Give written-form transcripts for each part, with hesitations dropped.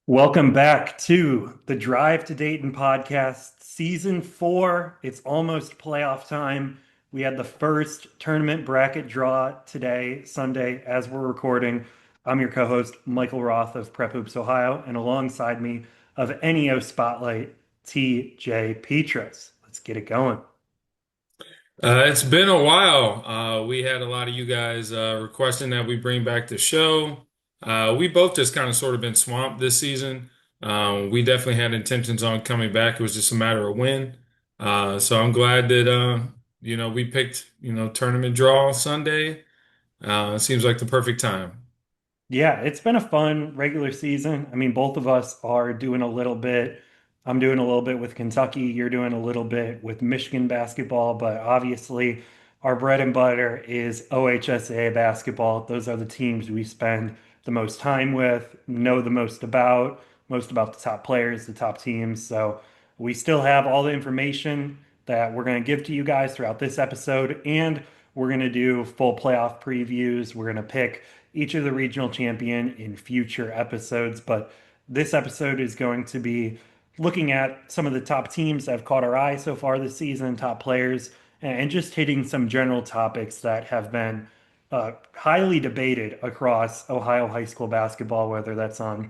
Welcome back to the Drive to Dayton podcast, season four. It's almost playoff time. We had the first tournament bracket draw today, Sunday, as we're recording. I'm your co-host, Michael Roth of Prep Hoops Ohio, and alongside me of NEO Spotlight, TJ Peatross. Let's get it going. It's been a while. We had a lot of you guys requesting that we bring back the show. We both just kind of sort of been swamped this season. We definitely had intentions on coming back. It was just a matter of when. So I'm glad that we picked tournament draw Sunday. It seems like the perfect time. Yeah, it's been a fun regular season. I mean, both of us are doing a little bit. I'm doing a little bit with Kentucky. You're doing a little bit with Michigan basketball, but obviously our bread and butter is OHSA basketball. Those are the teams we spend the most time with, know the most about the top players, the top teams. So we still have all the information that we're going to give to you guys throughout this episode, and we're going to do full playoff previews. We're going to pick each of the regional champion in future episodes. But this episode is going to be looking at some of the top teams that have caught our eye so far this season, top players, and just hitting some general topics that have been highly debated across Ohio high school basketball, whether that's on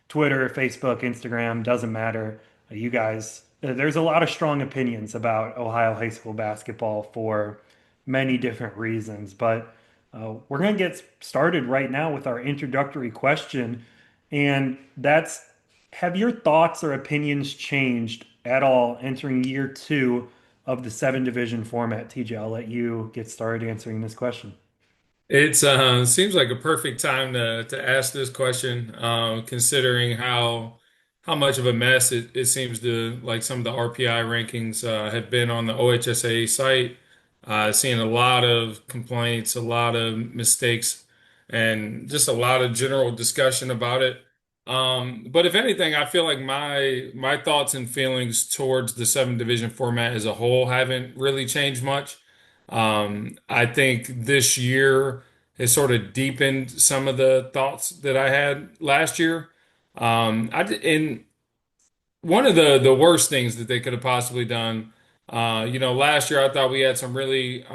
Twitter, Facebook, Instagram, doesn't matter. You guys, there's a lot of strong opinions about Ohio high school basketball for many different reasons, but we're going to get started right now with our introductory question. And that's, have your thoughts or opinions changed at all entering year two of the seven division format? TJ, I'll let you get started answering this question. It's seems like a perfect time to ask this question, considering how much of a mess it seems to like some of the RPI rankings have been on the OHSA site. Seeing a lot of complaints, a lot of mistakes, and just a lot of general discussion about it. But if anything, I feel like my thoughts and feelings towards the seven division format as a whole haven't really changed much. I think this year has sort of deepened some of the thoughts that I had last year. And one of the worst things that they could have possibly done, last year I thought we had some really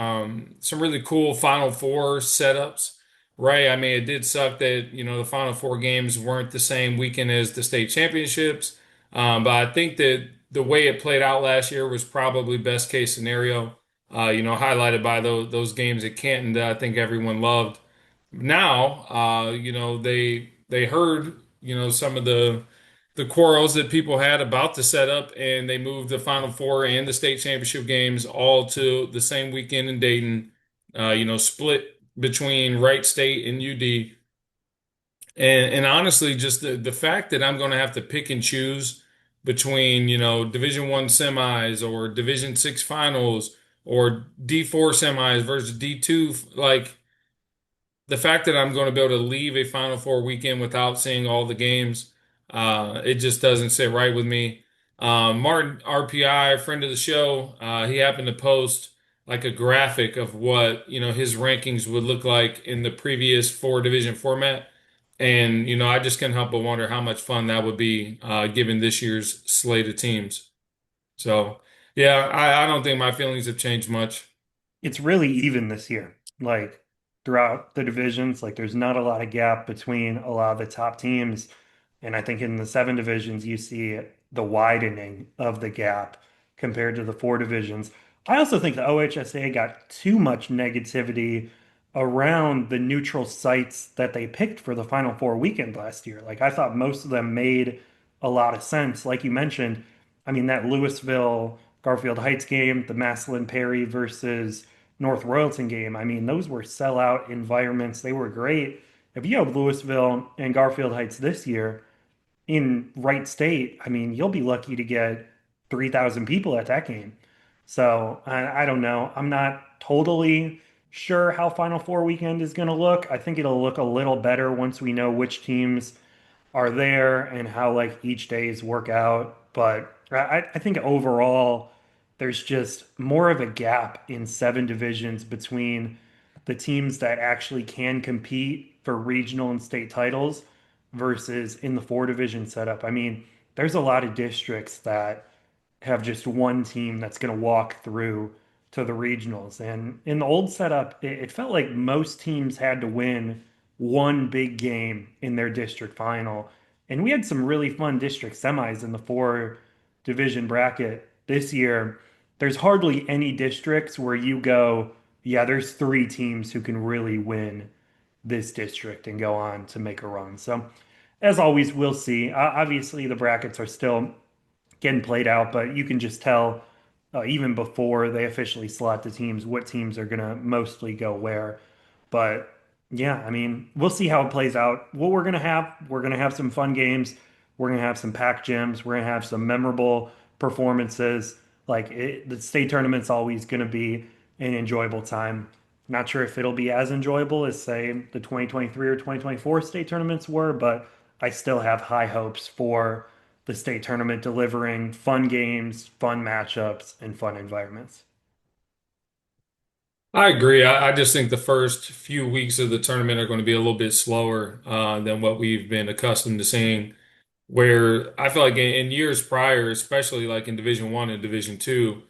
cool Final Four setups, right? I mean, it did suck that the Final Four games weren't the same weekend as the state championships, but I think that the way it played out last year was probably best case scenario. Highlighted by those games at Canton that I think everyone loved. Now, they heard some of the quarrels that people had about the setup, and they moved the Final Four and the state championship games all to the same weekend in Dayton. Split between Wright State and UD. And honestly, just the fact that I'm going to have to pick and choose between, Division One semis or Division Six finals or D4 semis versus D2, like the fact that I'm going to be able to leave a Final Four weekend without seeing all the games, it just doesn't sit right with me. Martin RPI, friend of the show, he happened to post like a graphic of what his rankings would look like in the previous four division format, and I just can't help but wonder how much fun that would be given this year's slate of teams. So yeah, I don't think my feelings have changed much. It's really even this year. Like throughout the divisions, like there's not a lot of gap between a lot of the top teams. And I think in the seven divisions, you see the widening of the gap compared to the four divisions. I also think the OHSA got too much negativity around the neutral sites that they picked for the Final Four weekend last year. Like I thought most of them made a lot of sense. Like you mentioned, I mean, that Louisville Garfield Heights game, the Massillon Perry versus North Royalton game. I mean, those were sellout environments. They were great. If you have Louisville and Garfield Heights this year in Wright State, I mean, you'll be lucky to get 3,000 people at that game. So I don't know. I'm not totally sure how Final Four weekend is going to look. I think it'll look a little better once we know which teams are there and how like each day's work out. But I think overall, there's just more of a gap in seven divisions between the teams that actually can compete for regional and state titles versus in the four division setup. I mean, there's a lot of districts that have just one team that's going to walk through to the regionals. And in the old setup, it felt like most teams had to win one big game in their district final. And we had some really fun district semis in the four division bracket this year. There's hardly any districts where you go, yeah, there's three teams who can really win this district and go on to make a run. So, as always, we'll see. Obviously, the brackets are still getting played out, but you can just tell even before they officially select the teams what teams are going to mostly go where. But yeah, I mean, we'll see how it plays out. What we're going to have some fun games. We're going to have some pack gyms. We're going to have some memorable performances. The state tournament's always going to be an enjoyable time. Not sure if it'll be as enjoyable as, say, the 2023 or 2024 state tournaments were, but I still have high hopes for the state tournament delivering fun games, fun matchups, and fun environments. I agree. I just think the first few weeks of the tournament are going to be a little bit slower than what we've been accustomed to seeing. Where I feel like in years prior, especially like in Division One and Division Two,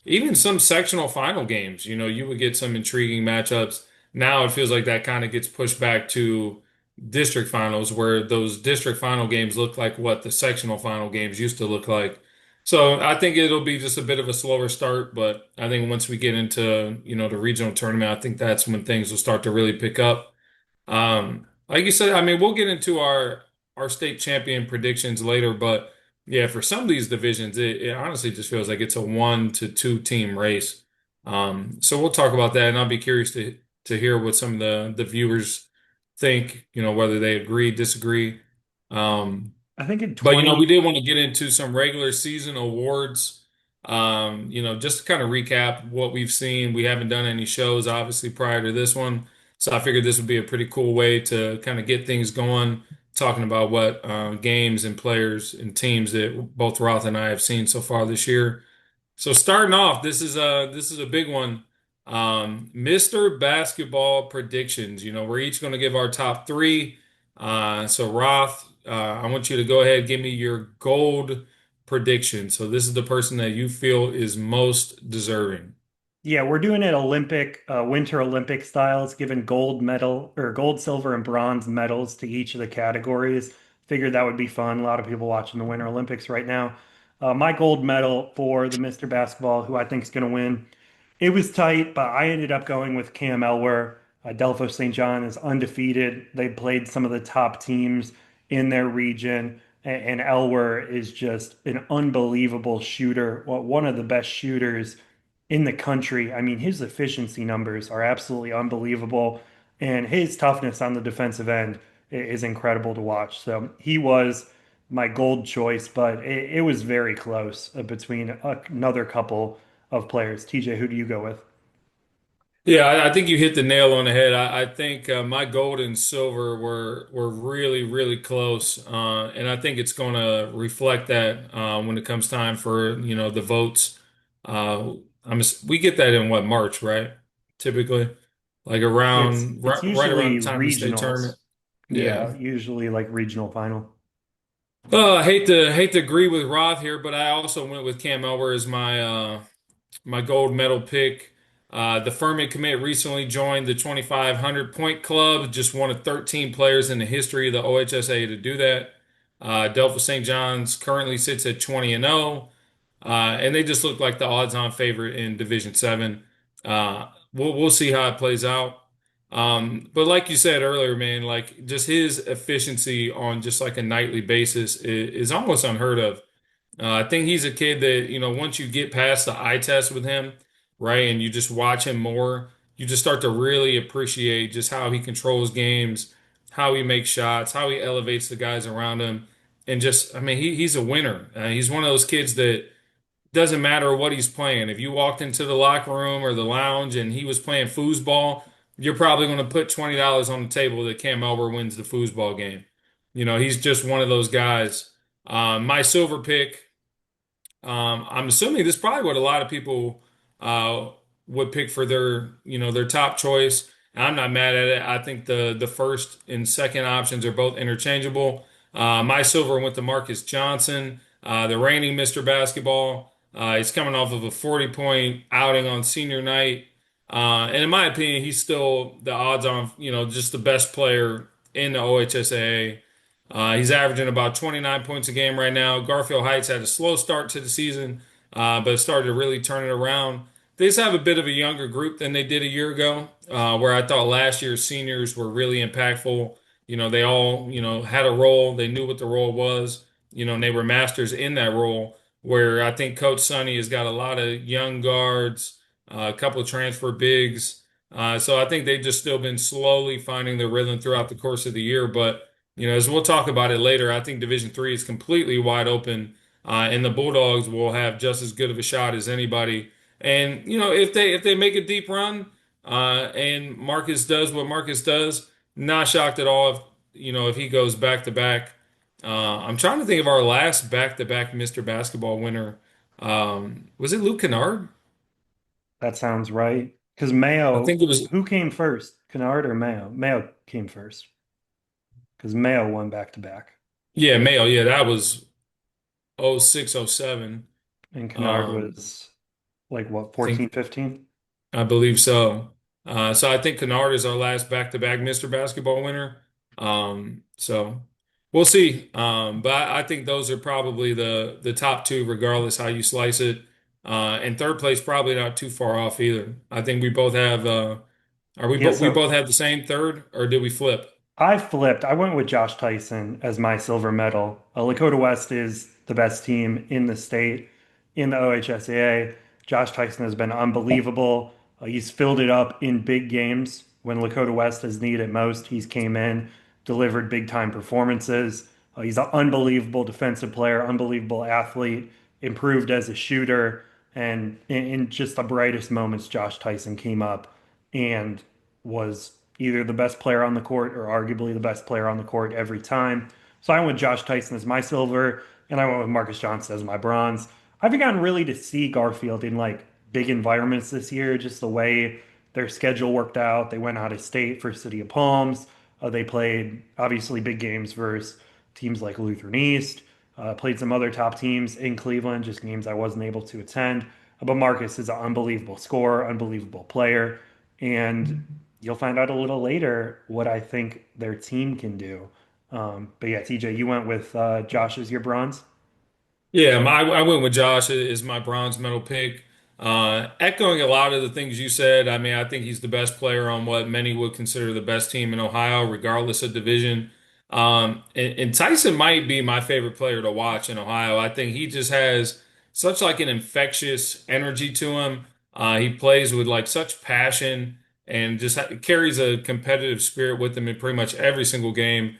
even some sectional final games, you would get some intriguing matchups. Now it feels like that kind of gets pushed back to district finals, where those district final games look like what the sectional final games used to look like. So I think it'll be just a bit of a slower start, but I think once we get into, the regional tournament, I think that's when things will start to really pick up. Like you said, I mean, we'll get into our state champion predictions later, but yeah, for some of these divisions, it honestly just feels like it's a 1 to 2 team race. So we'll talk about that, and I'll be curious to hear what some of the viewers think, whether they agree, disagree. Um, I think in but 20, we did want to get into some regular season awards. Just to kind of recap what we've seen. We haven't done any shows, obviously, prior to this one. So I figured this would be a pretty cool way to kind of get things going, talking about what games and players and teams that both Roth and I have seen so far this year. So starting off, this is a big one. Mr. Basketball predictions. We're each going to give our top three. So Roth, I want you to go ahead and give me your gold prediction. So this is the person that you feel is most deserving. yeah, we're doing it Winter Olympic styles, giving gold medal or gold, silver, and bronze medals to each of the categories. Figured that would be fun. A lot of people watching the Winter Olympics right now. My gold medal for the Mr. Basketball, who I think is going to win. It was tight, but I ended up going with Cam Elwer. Delphos St. John is undefeated. They played some of the top teams in their region, and Elwer is just an unbelievable shooter, well, one of the best shooters in the country. I mean, his efficiency numbers are absolutely unbelievable, and his toughness on the defensive end is incredible to watch. So he was my gold choice, but it was very close between another couple of players. TJ, who do you go with? Yeah, I think you hit the nail on the head. I think my gold and silver were really, really close, and I think it's going to reflect that when it comes time for the votes. Uh, we get that in what, March, right? Typically, like around It's right around usually the time of the state regionals. tournament. Yeah. Yeah, usually like regional final. I hate to agree with Roth here, but I also went with Cam Elwer as my gold medal pick. The Furman commit recently joined the 2,500 point club, just one of 13 players in the history of the OHSA to do that. Delphos St. John's currently sits at 20 and 0, and they just look like the odds-on favorite in Division 7. We'll see how it plays out. But like you said earlier, man, like just his efficiency on just like a nightly basis is almost unheard of. I think he's a kid that, once you get past the eye test with him, right, and you just watch him more, you just start to really appreciate just how he controls games, how he makes shots, how he elevates the guys around him. And just, I mean, he's a winner. He's one of those kids that doesn't matter what he's playing. If you walked into the locker room or the lounge and he was playing foosball, you're probably going to put $20 on the table that Cam Elber wins the foosball game. He's just one of those guys. My silver pick. I'm assuming this is probably what a lot of people uh, would pick for their top choice. I'm not mad at it. I think the first and second options are both interchangeable. My silver went to Marcus Johnson, the reigning Mr. Basketball. He's coming off of a 40-point outing on senior night. And in my opinion, he's still the odds-on, just the best player in the OHSAA. He's averaging about 29 points a game right now. Garfield Heights had a slow start to the season, but started to really turn it around. They just have a bit of a younger group than they did a year ago, where I thought last year's seniors were really impactful. They all, had a role. They knew what the role was, and they were masters in that role. Where I think Coach Sonny has got a lot of young guards, a couple of transfer bigs. So I think they've just still been slowly finding their rhythm throughout the course of the year. But, as we'll talk about it later, I think Division Three is completely wide open, and the Bulldogs will have just as good of a shot as anybody. And if they make a deep run, and Marcus does what Marcus does, not shocked at all if he goes back to back. I'm trying to think of our last back to back Mr. Basketball winner. Was it Luke Kennard? That sounds right. Because I Mayo, think it was. who came first? Kennard or Mayo? Mayo came first because Mayo won back to back, Yeah, Mayo. Yeah, that was 06, 07. and Kennard Um, was like what, I think 14, 15? I believe so. So I think Kennard is our last back-to-back Mr. Basketball winner. So we'll see. But I think those are probably the top two, regardless how you slice it. And third place probably not too far off either. I think we both have. Are Yeah, we so both have the same third, or did we flip? I flipped. I went with Josh Tyson as my silver medal. Lakota West is the best team in the state in the OHSAA. Josh Tyson has been unbelievable. He's filled it up in big games when Lakota West has needed it most. He's came in, delivered big time performances. He's an unbelievable defensive player, unbelievable athlete, improved as a shooter, and in just the brightest moments, Josh Tyson came up and was either the best player on the court or arguably the best player on the court every time. So I went with Josh Tyson as my silver, and I went with Marcus Johnson as my bronze. I've gotten really to see Garfield in like big environments this year, just the way their schedule worked out. They went out of state for City of Palms. They played obviously big games versus teams like Lutheran East. Played some other top teams in Cleveland, just games I wasn't able to attend. But Marcus is an unbelievable scorer, unbelievable player, and you'll find out a little later what I think their team can do. But yeah, TJ, you went with Josh as your bronze. Yeah, I went with Josh as my bronze medal pick. Echoing a lot of the things you said. I mean, I think he's the best player on what many would consider the best team in Ohio, regardless of division. And Tyson might be my favorite player to watch in Ohio. I think he just has such like an infectious energy to him. He plays with like such passion and just carries a competitive spirit with him in pretty much every single game.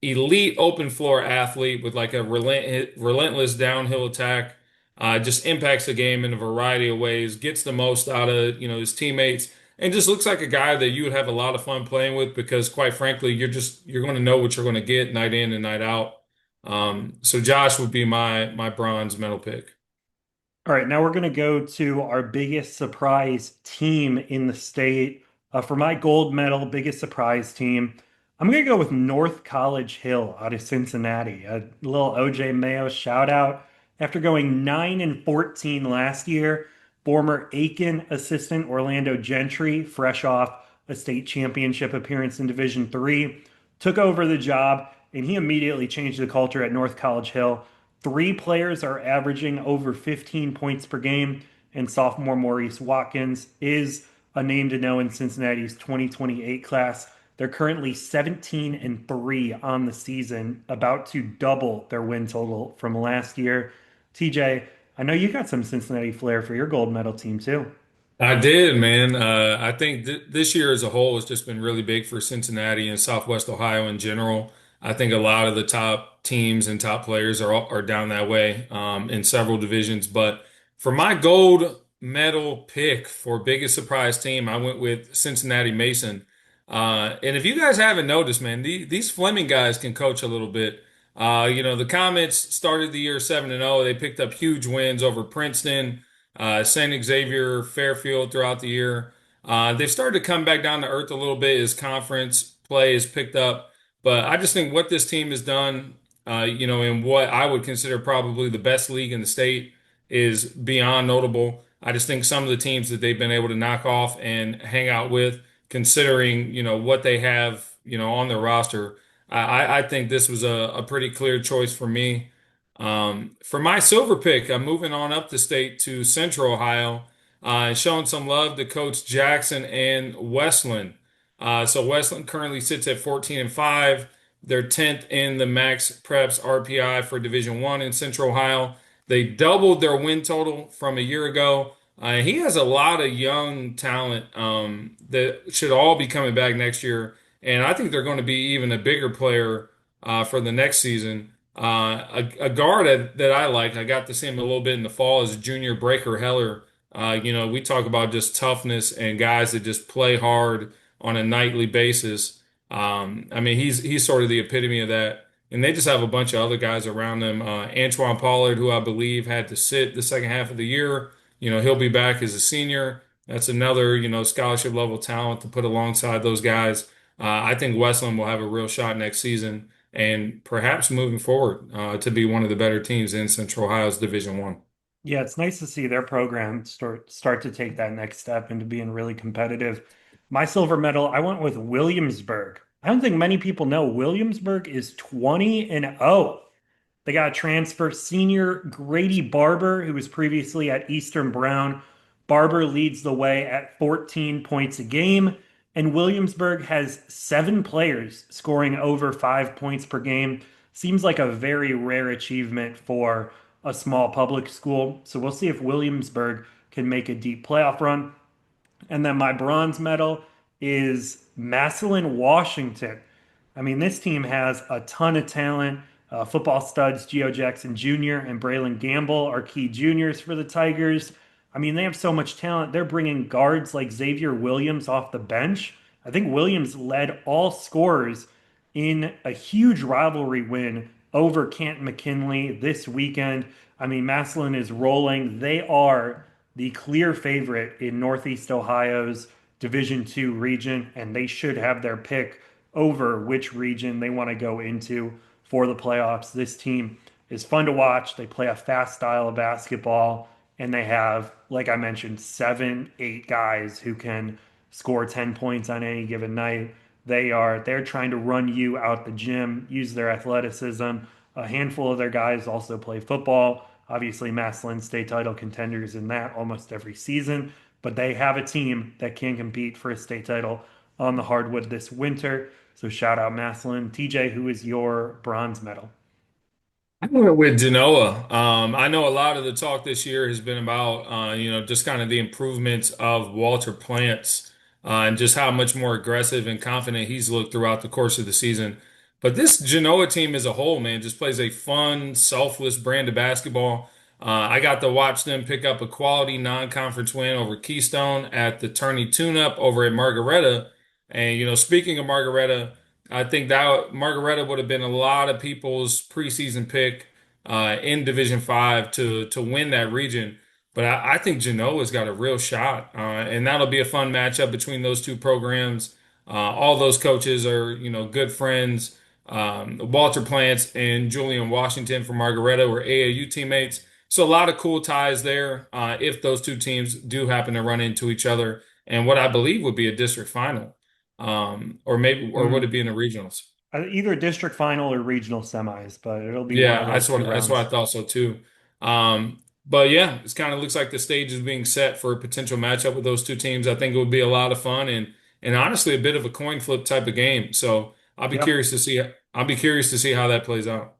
Elite open floor athlete with like a relentless downhill attack. Just impacts the game in a variety of ways, gets the most out of, his teammates, and just looks like a guy that you would have a lot of fun playing with because quite frankly, you're going to know what you're going to get night in and night out. So Josh would be my bronze medal pick. All right, now we're going to go to our biggest surprise team in the state. For my gold medal, biggest surprise team, I'm going to go with North College Hill out of Cincinnati. A little OJ Mayo shout out. After going 9 and 14 last year, former Aiken assistant Orlando Gentry, fresh off a state championship appearance in Division Three, took over the job and he immediately changed the culture at North College Hill. Three players are averaging over 15 points per game, and sophomore Maurice Watkins is a name to know in Cincinnati's 2028 class. They're currently 17 and 3 on the season, about to double their win total from last year. TJ, I know you got some Cincinnati flair for your gold medal team too. I did, man. I think th this year as a whole has just been really big for Cincinnati and Southwest Ohio in general. I think a lot of the top teams and top players are down that way in several divisions. But for my gold medal pick for biggest surprise team, I went with Cincinnati Mason. And if you guys haven't noticed, man, these Fleming guys can coach a little bit. The Comets started the year 7-0. They picked up huge wins over Princeton, St. Xavier, Fairfield throughout the year. They've started to come back down to earth a little bit as conference play is picked up. But I just think what this team has done, in what I would consider probably the best league in the state is beyond notable. I just think some of the teams that they've been able to knock off and hang out with, considering, what they have, on their roster, I think this was a pretty clear choice for me. For my silver pick, I'm moving on up the state to Central Ohio, showing some love to Coach Jackson and Westland. So Westland currently sits at 14-5. They're 10th in the Max Preps RPI for Division One in Central Ohio. They doubled their win total from a year ago. He has a lot of young talent that should all be coming back next year, and I think they're going to be even a bigger player for the next season. A guard that I like, I got to see him a little bit in the fall, is Junior Breaker Heller. We talk about just toughness and guys that just play hard on a nightly basis. I mean, he's sort of the epitome of that. And they just have a bunch of other guys around them. Antoine Pollard, who I believe had to sit the second half of the year, he'll be back as a senior. That's another, scholarship level talent to put alongside those guys. I think Westland will have a real shot next season and perhaps moving forward to be one of the better teams in Central Ohio's Division One. Yeah, it's nice to see their program start to take that next step into being really competitive. My silver medal, I went with Williamsburg. I don't think many people know Williamsburg is 20-0. They got a transfer senior Grady Barber, who was previously at Eastern Brown. Barber leads the way at 14 points a game, and Williamsburg has 7 players scoring over 5 points per game. Seems like a very rare achievement for a small public school. So we'll see if Williamsburg can make a deep playoff run. And then my bronze medal is Massillon, Washington. I mean, this team has a ton of talent. Football studs Geo Jackson Jr. and Braylon Gamble are key juniors for the Tigers. I mean, they have so much talent. They're bringing guards like Xavier Williams off the bench. I think Williams led all scorers in a huge rivalry win over Canton McKinley this weekend. I mean, Massillon is rolling. They are the clear favorite in Northeast Ohio's Division II region, and they should have their pick over which region they want to go into for the playoffs. This team is fun to watch. They play a fast style of basketball, and they have, like I mentioned, 7, 8 guys who can score 10 points on any given night. They're trying to run you out the gym, use their athleticism. A handful of their guys also play football. Obviously, Massillon state title contenders in that almost every season, but they have a team that can compete for a state title on the hardwood this winter. So shout out Massillon. TJ, who is your bronze medal? I went with Genoa. I know a lot of the talk this year has been about, just kind of the improvements of Walter Plants and just how much more aggressive and confident he's looked throughout the course of the season. But this Genoa team as a whole, man, just plays a fun, selfless brand of basketball. I got to watch them pick up a quality non-conference win over Keystone at the Tourney Tune-Up over at Margaretta. And, speaking of Margaretta, I think that Margaretta would have been a lot of people's preseason pick in Division Five to win that region. But I think Genoa's got a real shot, and that'll be a fun matchup between those two programs. All those coaches are, good friends. Walter Plants and Julian Washington from Margaretta were AAU teammates. So a lot of cool ties there if those two teams do happen to run into each other, and what I believe would be a district final. Or would it Mm, be in the regionals? either district final or regional semis, but it'll be one Yeah, of those two that's what rounds. I thought so too. But yeah, it's kind of looks like the stage is being set for a potential matchup with those two teams. I think it would be a lot of fun and honestly a bit of a coin flip type of game. So Yep. I'll be curious to see how that plays out.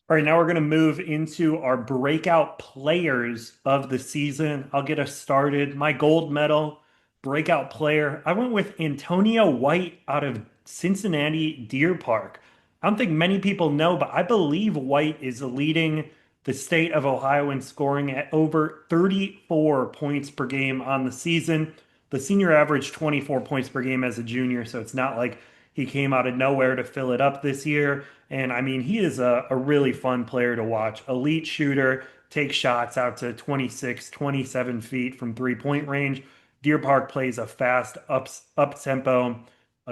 All right, now we're going to move into our breakout players of the season. I'll get us started. My gold medal breakout player, I went with Antonio White out of Cincinnati Deer Park. I don't think many people know, but I believe White is leading the state of Ohio in scoring at over 34 points per game on the season. The senior averaged 24 points per game as a junior, so it's not like he came out of nowhere to fill it up this year. And I mean, he is a really fun player to watch. Elite shooter, takes shots out to 26, 27 feet from 3 point range. Deer Park plays a fast, up tempo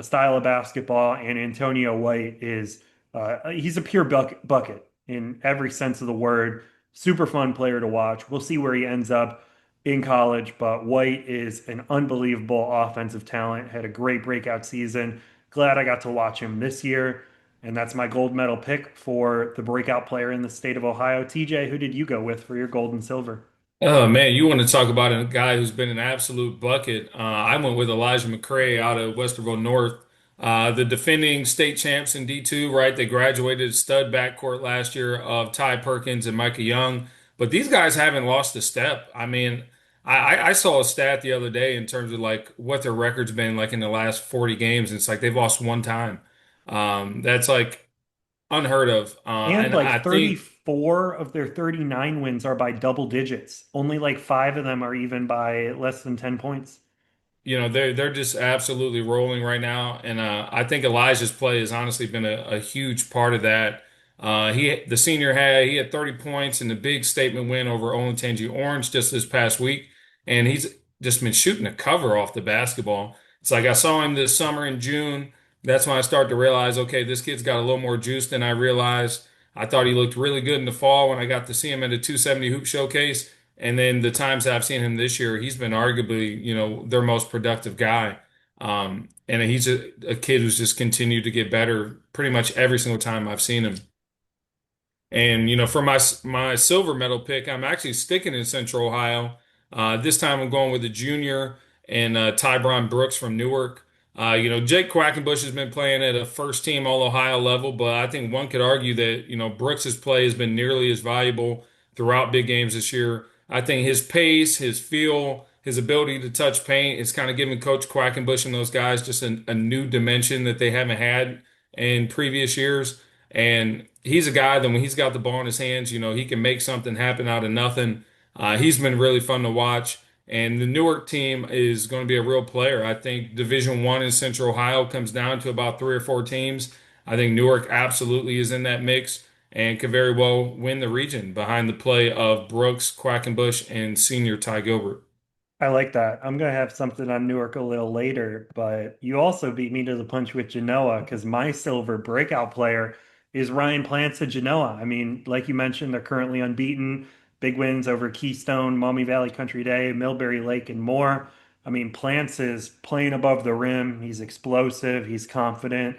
style of basketball, and Antonio White is he's a pure bucket in every sense of the word. Super fun player to watch. We'll see where he ends up in college, but White is an unbelievable offensive talent. Had a great breakout season. Glad I got to watch him this year. And that's my gold medal pick for the breakout player in the state of Ohio. TJ, who did you go with for your gold and silver? Oh man, you want to talk about a guy who's been an absolute bucket. I went with Elijah McCray out of Westerville North, the defending state champs in D2, right? They graduated stud backcourt last year of Ty Perkins and Micah Young, but these guys haven't lost a step. I mean, I saw a stat the other day in terms of like what their record's been like in the last 40 games. It's like they've lost one time. That's like unheard of. And And I like think 34 of their 39 wins are by double digits. Only like five of them are even by less than 10 points. they're just absolutely rolling right now, and I think Elijah's play has honestly been a huge part of that. The senior he had 30 points in the big statement win over Olentangy Orange just this past week, and he's just been shooting a cover off the basketball. It's like I saw him this summer in June. That's when I started to realize, okay, this kid's got a little more juice than I realized. I thought he looked really good in the fall when I got to see him at a 270 hoop showcase. And then the times I've seen him this year, he's been arguably, their most productive guy. And he's a kid who's just continued to get better pretty much every single time I've seen him. And for my silver medal pick, I'm actually sticking in Central Ohio. This time I'm going with a junior and Tybron Brooks from Newark. Jake Quackenbush has been playing at a first team All Ohio level, but I think one could argue that Brooks's play has been nearly as valuable throughout big games this year. I think his pace, his feel, his ability to touch paint is kind of giving Coach Quackenbush and those guys just a new dimension that they haven't had in previous years. And he's a guy that when he's got the ball in his hands, he can make something happen out of nothing. He's been really fun to watch. And the Newark team is going to be a real player. I think Division One in Central Ohio comes down to about three or four teams. I think Newark absolutely is in that mix and could very well win the region behind the play of Brooks, Quackenbush, and senior Ty Gilbert. I like that. I'm gonna have something on Newark a little later, but you also beat me to the punch with Genoa because my silver breakout player is Ryan Plants at Genoa. I mean, like you mentioned, they're currently unbeaten, big wins over Keystone, Maumee Valley Country Day, Millbury Lake, and more. I mean, Plants is playing above the rim. He's explosive. He's confident.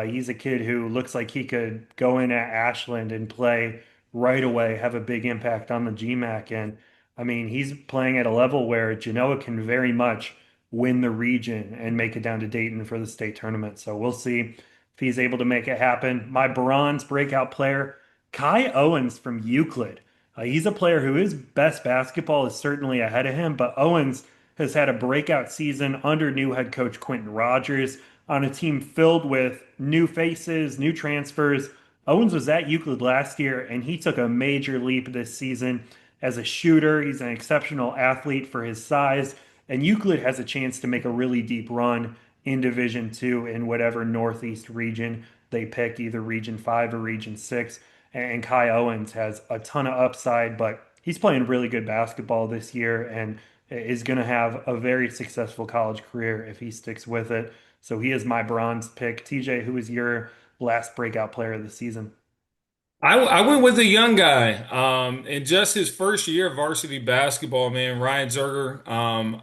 He's a kid who looks like he could go in at Ashland and play right away, have a big impact on the GMAC. And I mean, he's playing at a level where Genoa can very much win the region and make it down to Dayton for the state tournament. So we'll see if he's able to make it happen. My bronze breakout player, Kai Owens from Euclid. He's a player who his best basketball is certainly ahead of him, but Owens has had a breakout season under new head coach Quentin Rogers on a team filled with new faces, new transfers. Owens was at Euclid last year, and he took a major leap this season as a shooter. He's an exceptional athlete for his size, and Euclid has a chance to make a really deep run in Division Two in whatever Northeast region they pick, either Region 5 or Region 6. And Kai Owens has a ton of upside, but he's playing really good basketball this year and is going to have a very successful college career if he sticks with it. So he is my bronze pick. TJ, who is your last breakout player of the season? I went with a young guy. In just his first year of varsity basketball, man, Ryan Zerger,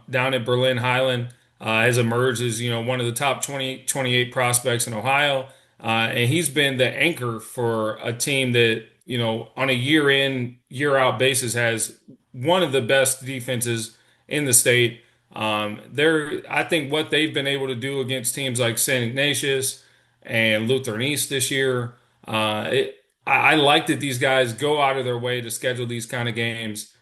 down at Berlin Highland, has emerged as, one of the top 28 prospects in Ohio. And he's been the anchor for a team that, on a year in, year out basis has one of the best defenses in the state. I think what they've been able to do against teams like St. Ignatius and Lutheran East this year, uh, it, I like that these guys go out of their way to schedule these kind of games,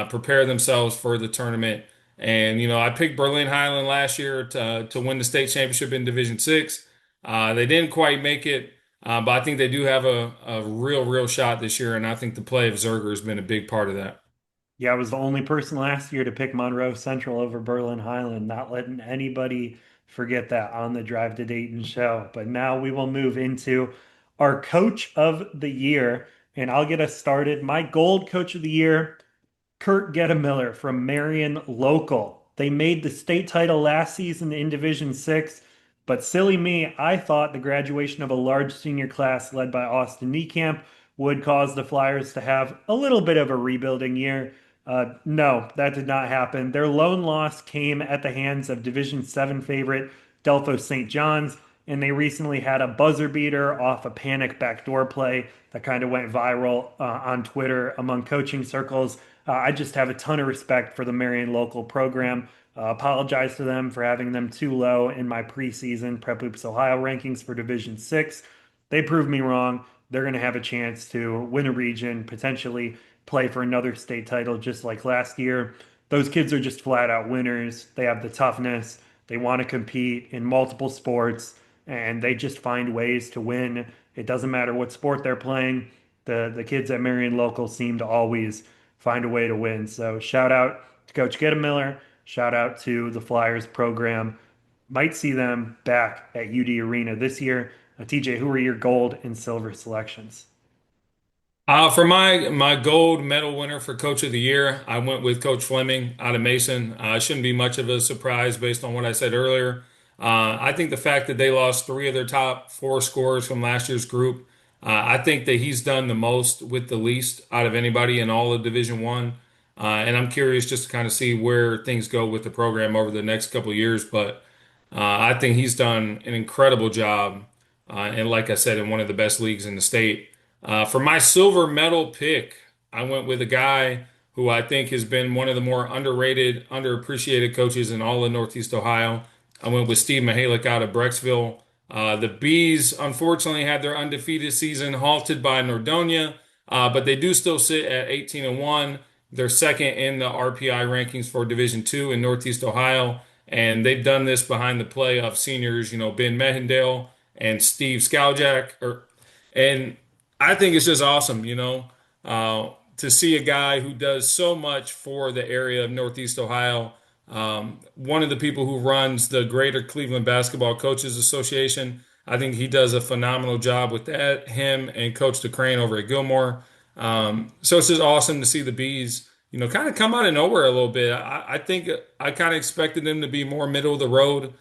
prepare themselves for the tournament. And I picked Berlin Highland last year to win the state championship in Division Six. They didn't quite make it, but I think they do have a real shot this year. And I think the play of Zerger has been a big part of that. Yeah, I was the only person last year to pick Monroe Central over Berlin Highland, not letting anybody forget that on the Drive to Dayton show. But now we will move into our coach of the year, and I'll get us started. My gold coach of the year, Kurt Gettemiller from Marion Local. They made the state title last season in Division 6, but silly me, I thought the graduation of a large senior class led by Austin Niekamp would cause the Flyers to have a little bit of a rebuilding year. No, that did not happen. Their lone loss came at the hands of Division 7 favorite Delphos St. John's, and they recently had a buzzer beater off a panic backdoor play that kind of went viral on Twitter among coaching circles. I just have a ton of respect for the Marion local program. Apologize to them for having them too low in my preseason Prep Hoops Ohio rankings for Division 6. They proved me wrong. They're going to have a chance to win a region, potentially play for another state title just like last year. Those kids are just flat out winners. They have the toughness. They want to compete in multiple sports and they just find ways to win. It doesn't matter what sport they're playing. The kids at Marion Local seem to always find a way to win. So shout out to Coach Get Miller. Shout out to the Flyers program. Might see them back at UD Arena this year. TJ, who are your gold and silver selections? For my gold medal winner for Coach of the Year, I went with Coach Fleming out of Mason. Shouldn't be much of a surprise based on what I said earlier. I think the fact that they lost three of their top four scorers from last year's group, I think that he's done the most with the least out of anybody in all of Division One. And I'm curious just to kind of see where things go with the program over the next couple of years. But I think he's done an incredible job, and like I said, in one of the best leagues in the state. For my silver medal pick, I went with a guy who I think has been one of the more underrated, underappreciated coaches in all of Northeast Ohio. I went with Steve Mihalik out of Brecksville. The Bees unfortunately had their undefeated season halted by Nordonia, but they do still sit at 18-1. They're second in the RPI rankings for Division Two in Northeast Ohio, and they've done this behind the play of seniors, Ben Mehendale and Steve Skowjak, and I think it's just awesome, to see a guy who does so much for the area of Northeast Ohio. One of the people who runs the Greater Cleveland Basketball Coaches Association. I think he does a phenomenal job with that. Him and Coach DeCrane over at Gilmore. So it's just awesome to see the Bees, kind of come out of nowhere a little bit. I think I kind of expected them to be more middle of the road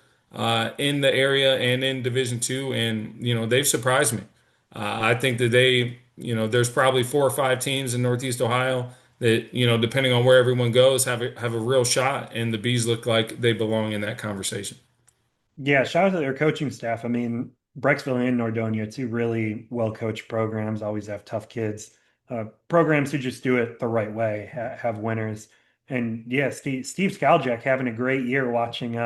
in the area and in Division Two, and they've surprised me. I think that there's probably four or five teams in Northeast Ohio that, depending on where everyone goes, have a real shot, and the Bees look like they belong in that conversation. Yeah, shout out to their coaching staff. I mean, Brecksville and Nordonia, two really well-coached programs, always have tough kids. Programs who just do it the right way have winners. And yeah, Steve Skaljak having a great year watching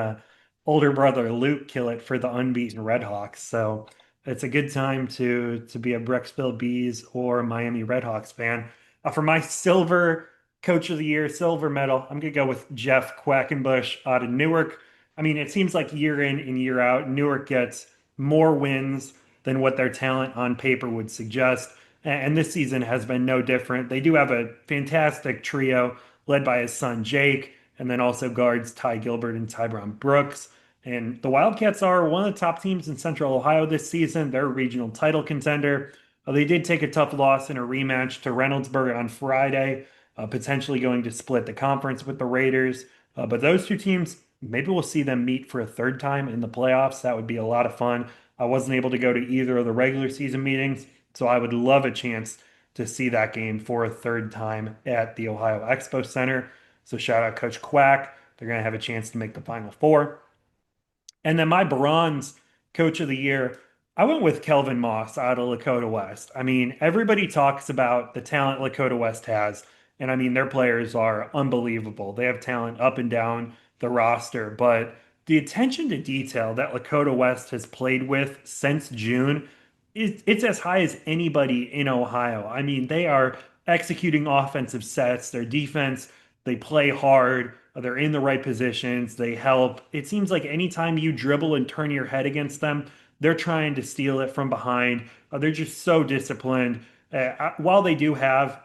older brother Luke kill it for the unbeaten Redhawks. So it's a good time to be a Brecksville Bees or Miami Redhawks fan. For my silver coach of the year, silver medal, I'm gonna go with Jeff Quackenbush out of Newark. I mean, it seems like year in and year out, Newark gets more wins than what their talent on paper would suggest. And this season has been no different. They do have a fantastic trio led by his son Jake, and then also guards Ty Gilbert and Tyron Brooks. And the Wildcats are one of the top teams in Central Ohio this season. They're a regional title contender. They did take a tough loss in a rematch to Reynoldsburg on Friday, potentially going to split the conference with the Raiders. But those two teams, maybe we'll see them meet for a third time in the playoffs. That would be a lot of fun. I wasn't able to go to either of the regular season meetings, so I would love a chance to see that game for a third time at the Ohio Expo Center. So shout out Coach Quack. They're going to have a chance to make the Final Four. And then my bronze coach of the year, I went with Kelvin Moss out of Lakota West. I mean, everybody talks about the talent Lakota West has, and I mean, their players are unbelievable. They have talent up and down the roster, but the attention to detail that Lakota West has played with since June, it's as high as anybody in Ohio. I mean, they are executing offensive sets, their defense, they play hard. They're in the right positions. They help. It seems like anytime you dribble and turn your head against them, they're trying to steal it from behind. They're just so disciplined. While they do have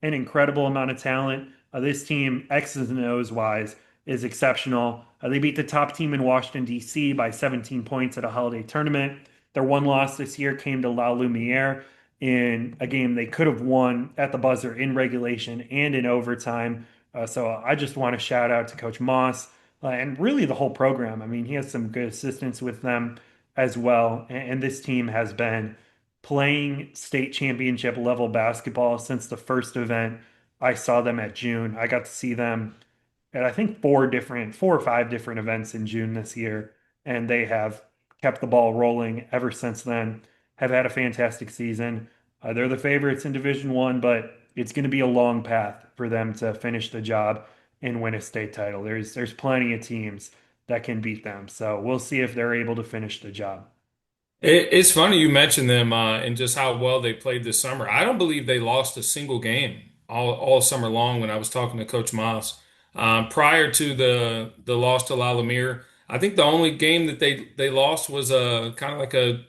an incredible amount of talent, this team, X's and O's wise, is exceptional. They beat the top team in Washington, D.C. by 17 points at a holiday tournament. Their one loss this year came to La Lumiere in a game they could have won at the buzzer in regulation and in overtime. So I just want to shout out to Coach Moss. and really the whole program. I mean, he has some good assistance with them as well. And this team has been playing state championship level basketball since the first event I saw them at June. I got to see them at I think four or five different events in June this year, and they have kept the ball rolling ever since then. Have had a fantastic season. They're the favorites in Division One, but it's going to be a long path for them to finish the job and win a state title. There's plenty of teams that can beat them, so we'll see if they're able to finish the job. It's funny you mentioned them and just how well they played this summer. I don't believe they lost a single game all summer long when I was talking to Coach Moss. Prior to the loss to Lalamere, I think the only game that they lost was a kind of like a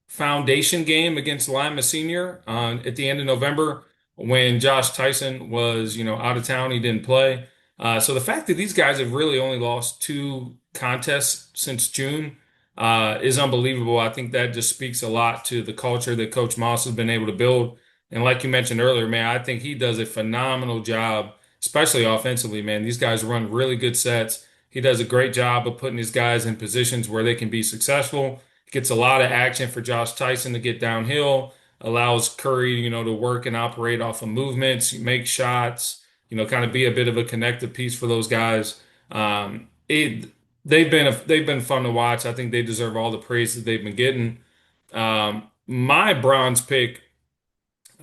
foundation game against Lima Senior at the end of November when Josh Tyson was, out of town. He didn't play. So the fact that these guys have really only lost two contests since June is unbelievable. I think that just speaks a lot to the culture that Coach Moss has been able to build. And like you mentioned earlier, man, I think he does a phenomenal job, especially offensively, man. These guys run really good sets. He does a great job of putting these guys in positions where they can be successful. Gets a lot of action for Josh Tyson to get downhill, allows Curry, to work and operate off of movements, make shots, kind of be a bit of a connective piece for those guys. It they've been fun to watch. I think they deserve all the praise that they've been getting. My bronze pick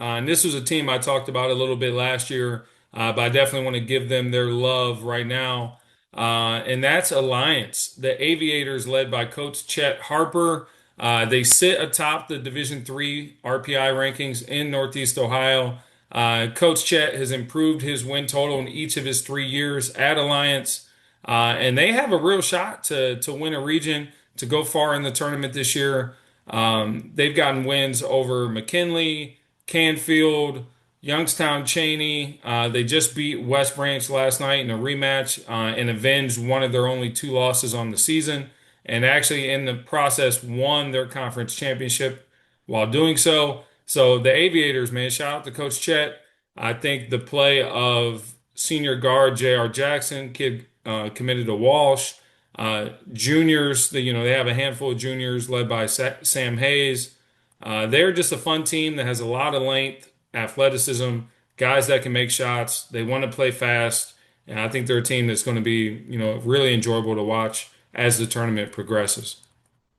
and this was a team I talked about a little bit last year, but I definitely want to give them their love right now. And that's Alliance, the Aviators led by Coach Chet Harper. They sit atop the Division III RPI rankings in Northeast Ohio. Coach Chet has improved his win total in each of his 3 years at Alliance. And they have a real shot to win a region, to go far in the tournament this year. They've gotten wins over McKinley, Canfield, Youngstown, Cheney. They just beat West Branch last night in a rematch and avenged one of their only two losses on the season. And actually, in the process, won their conference championship while doing so. So the Aviators, man, shout out to Coach Chet. I think the play of senior guard J.R. Jackson, kid committed to Walsh. Juniors, they have a handful of juniors led by Sam Hayes. They're just a fun team that has a lot of length, athleticism, guys that can make shots. They want to play fast, and I think they're a team that's going to be, really enjoyable to watch as the tournament progresses.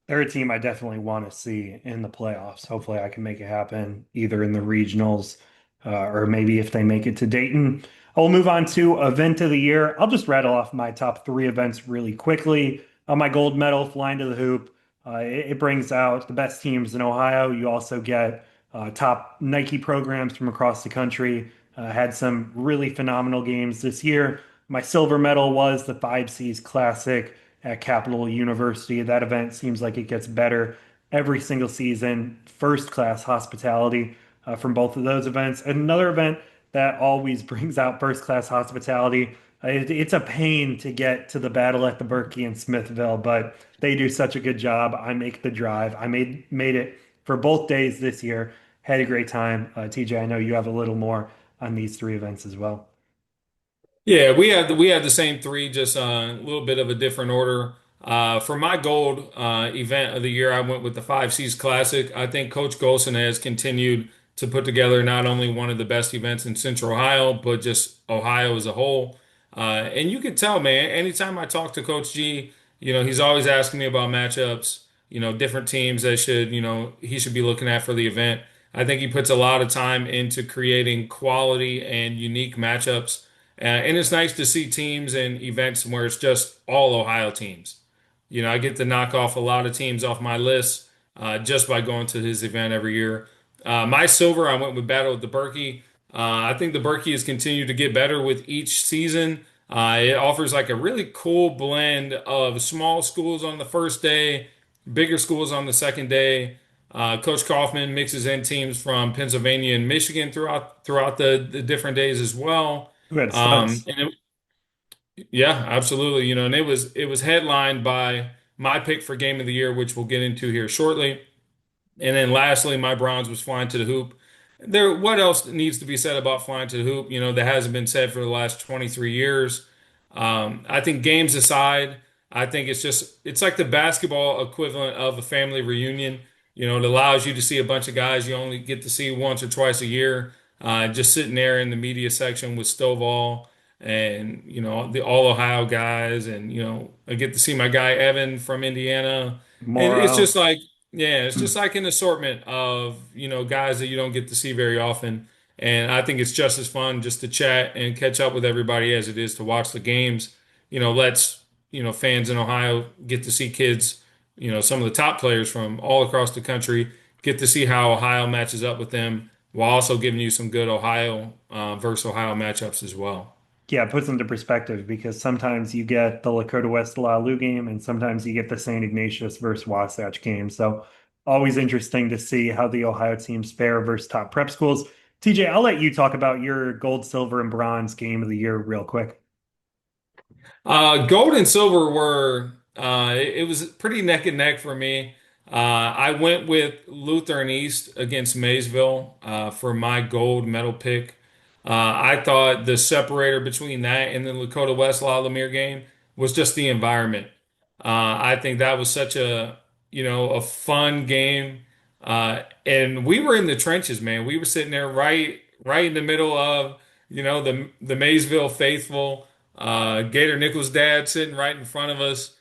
They're a team I definitely want to see in the playoffs. Hopefully, I can make it happen either in the regionals or maybe if they make it to Dayton. I'll move on to event of the year. I'll just rattle off my top three events really quickly. My gold medal, flying to the hoop. It brings out the best teams in Ohio. You also get top Nike programs from across the country. Had some really phenomenal games this year. My silver medal was the Five Seas Classic at Capital University. That event seems like it gets better every single season. First class hospitality from both of those events. And another event that always brings out first class hospitality. It's a pain to get to the battle at the Berkey in Smithville, but they do such a good job. I make the drive. I made it for both days this year. Had a great time. TJ, I know you have a little more on these three events as well. Yeah, we had the same three, just a little bit of a different order. For my gold event of the year, I went with the Five Seas Classic. I think Coach Golson has continued to put together not only one of the best events in Central Ohio, but just Ohio as a whole. And you can tell, man, anytime I talk to Coach G, he's always asking me about matchups, different teams that he should be looking at for the event. I think he puts a lot of time into creating quality and unique matchups. And it's nice to see teams and events where it's just all Ohio teams. I get to knock off a lot of teams off my list just by going to his event every year. My silver, I went with Battle of the Berkey. I think the Berkey has continued to get better with each season. It offers like a really cool blend of small schools on the first day, bigger schools on the second day. Coach Kaufman mixes in teams from Pennsylvania and Michigan throughout the different days as well. Who had studs? And yeah, absolutely. And it was headlined by my pick for game of the year, which we'll get into here shortly. And then lastly, my bronze was flying to the hoop. What else needs to be said about flying to the hoop? That hasn't been said for the last 23 years. I think games aside, I think it's like the basketball equivalent of a family reunion. It allows you to see a bunch of guys you only get to see once or twice a year. Just sitting there in the media section with Stovall and the all Ohio guys, and I get to see my guy Evan from Indiana, and it's just Morrow. like yeah, it's just like an assortment of guys that you don't get to see very often. And I think it's just as fun just to chat and catch up with everybody as it is to watch the games. Lets fans in Ohio get to see kids, some of the top players from all across the country, get to see how Ohio matches up with them, while also giving you some good Ohio versus Ohio matchups as well. Yeah, it puts into perspective because sometimes you get the Lakota West Lalu game and sometimes you get the St. Ignatius versus Wasatch game. So always interesting to see how the Ohio teams fare versus top prep schools. TJ, I'll let you talk about your gold, silver, and bronze game of the year real quick. Gold and silver were it was pretty neck and neck for me. I went with Lutheran East against Maysville for my gold medal pick. I thought the separator between that and the Lakota West La Lemire game was just the environment. I think that was such a fun game. And we were in the trenches, man. We were sitting there right in the middle of, the Maysville faithful. Gator Nichols' dad sitting right in front of us,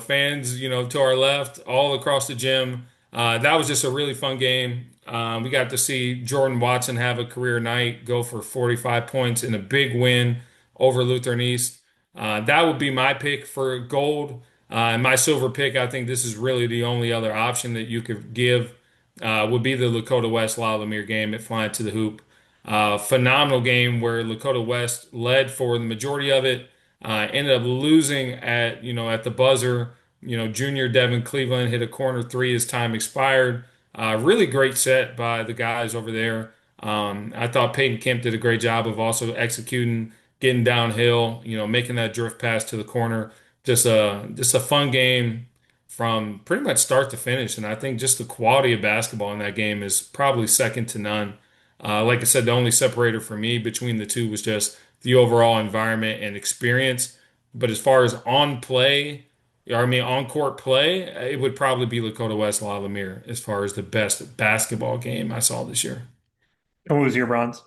fans, to our left, all across the gym. That was just a really fun game. We got to see Jordan Watson have a career night, go for 45 points in a big win over Lutheran East. That would be my pick for gold. And my silver pick, I think this is really the only other option that you could give, would be the Lakota West La Lemire game at Flying to the Hoop. Phenomenal game where Lakota West led for the majority of it. Ended up losing at the buzzer. Junior Devin Cleveland hit a corner three as time expired. Really great set by the guys over there. I thought Peyton Kemp did a great job of also executing, getting downhill, making that drift pass to the corner. Just a fun game from pretty much start to finish. And I think just the quality of basketball in that game is probably second to none. Like I said, the only separator for me between the two was just the overall environment and experience. But as far as on play, or I mean on court play, it would probably be Lakota West La Lemire as far as the best basketball game I saw this year. And what was your bronze?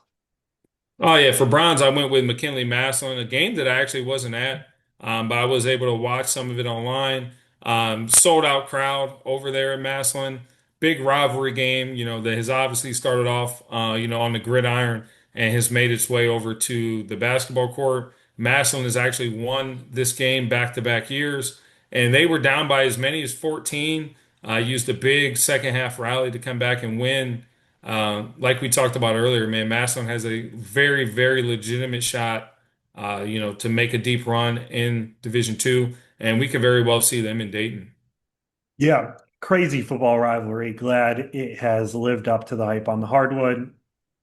Oh yeah, for bronze, I went with McKinley Massillon, a game that I actually wasn't at, but I was able to watch some of it online. Sold out crowd over there in Massillon. Big rivalry game, that has obviously started off, on the gridiron and has made its way over to the basketball court. Massillon has actually won this game back-to-back years, and they were down by as many as 14. Used a big second half rally to come back and win. Like we talked about earlier, man, Massillon has a very, very legitimate shot, to make a deep run in Division Two, and we could very well see them in Dayton. Yeah, crazy football rivalry. Glad it has lived up to the hype on the hardwood.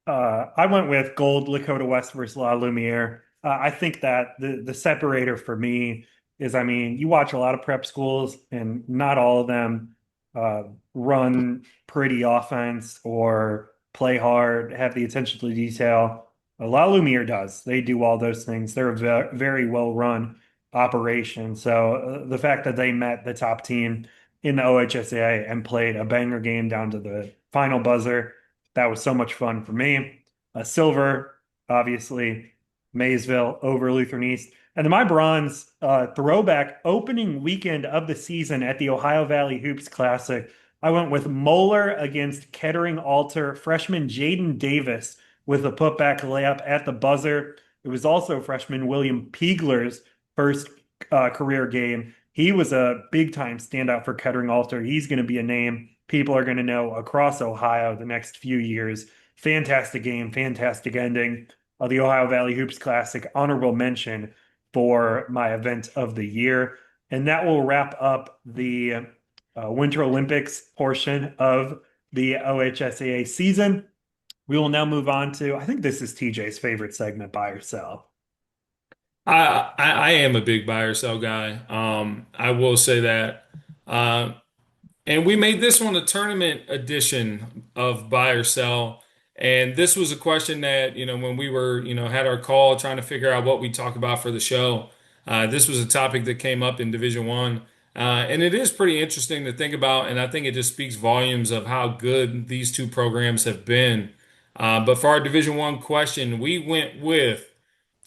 I went with gold Lakota West versus La Lumiere. I think that the separator for me is, I mean, you watch a lot of prep schools, and not all of them uh, run pretty offense or play hard, have the attention to detail. La Lumiere does. They do all those things. They're a very well run operation. So the fact that they met the top team in the OHSAA and played a banger game down to the final buzzer, that was so much fun for me. Silver, obviously, Maysville over Lutheran East. And then my bronze throwback opening weekend of the season at the Ohio Valley Hoops Classic. I went with Moeller against Kettering Alter, freshman Jaden Davis with a putback layup at the buzzer. It was also freshman William Piegler's first career game. He was a big time standout for Kettering Alter. He's going to be a name people are going to know across Ohio the next few years. Fantastic game, fantastic ending. The Ohio Valley Hoops Classic, honorable mention for my event of the year. And that will wrap up the Winter Olympics portion of the OHSAA season. We will now move on to, I think this is TJ's favorite segment, buy or sell. I am a big buy or sell guy. I will say that. Uh, And we made this one a tournament edition of buy or sell. And this was a question that, when we were, had our call trying to figure out what we talk about for the show. This was a topic that came up in Division One, and it is pretty interesting to think about. And I think it just speaks volumes of how good these two programs have been. But for our Division One question, we went with,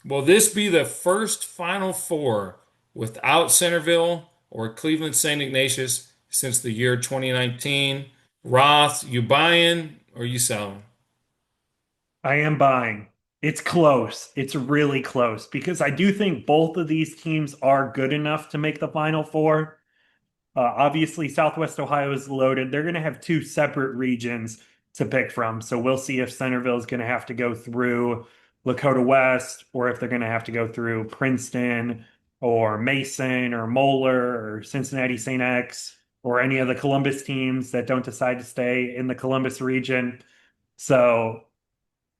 will this be the first Final Four without Centerville or Cleveland St. Ignatius since the year 2019? Roth, you buying or you selling? I am buying. It's close. It's really close because I do think both of these teams are good enough to make the Final Four. Obviously, Southwest Ohio is loaded. They're going to have two separate regions to pick from. So we'll see if Centerville is going to have to go through Lakota West or if they're going to have to go through Princeton or Mason or Moeller or Cincinnati St. X or any of the Columbus teams that don't decide to stay in the Columbus region. So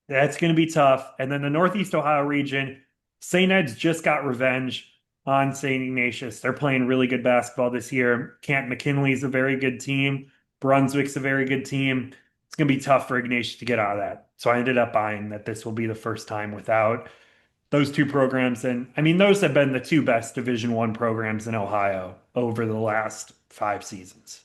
that's going to be tough. And then the Northeast Ohio region, St. Ed's just got revenge on St. Ignatius. They're playing really good basketball this year. Camp McKinley's a very good team. Brunswick's a very good team. It's going to be tough for Ignatius to get out of that. So I ended up buying that this will be the first time without those two programs. And I mean, those have been the two best Division One programs in Ohio over the last 5 seasons.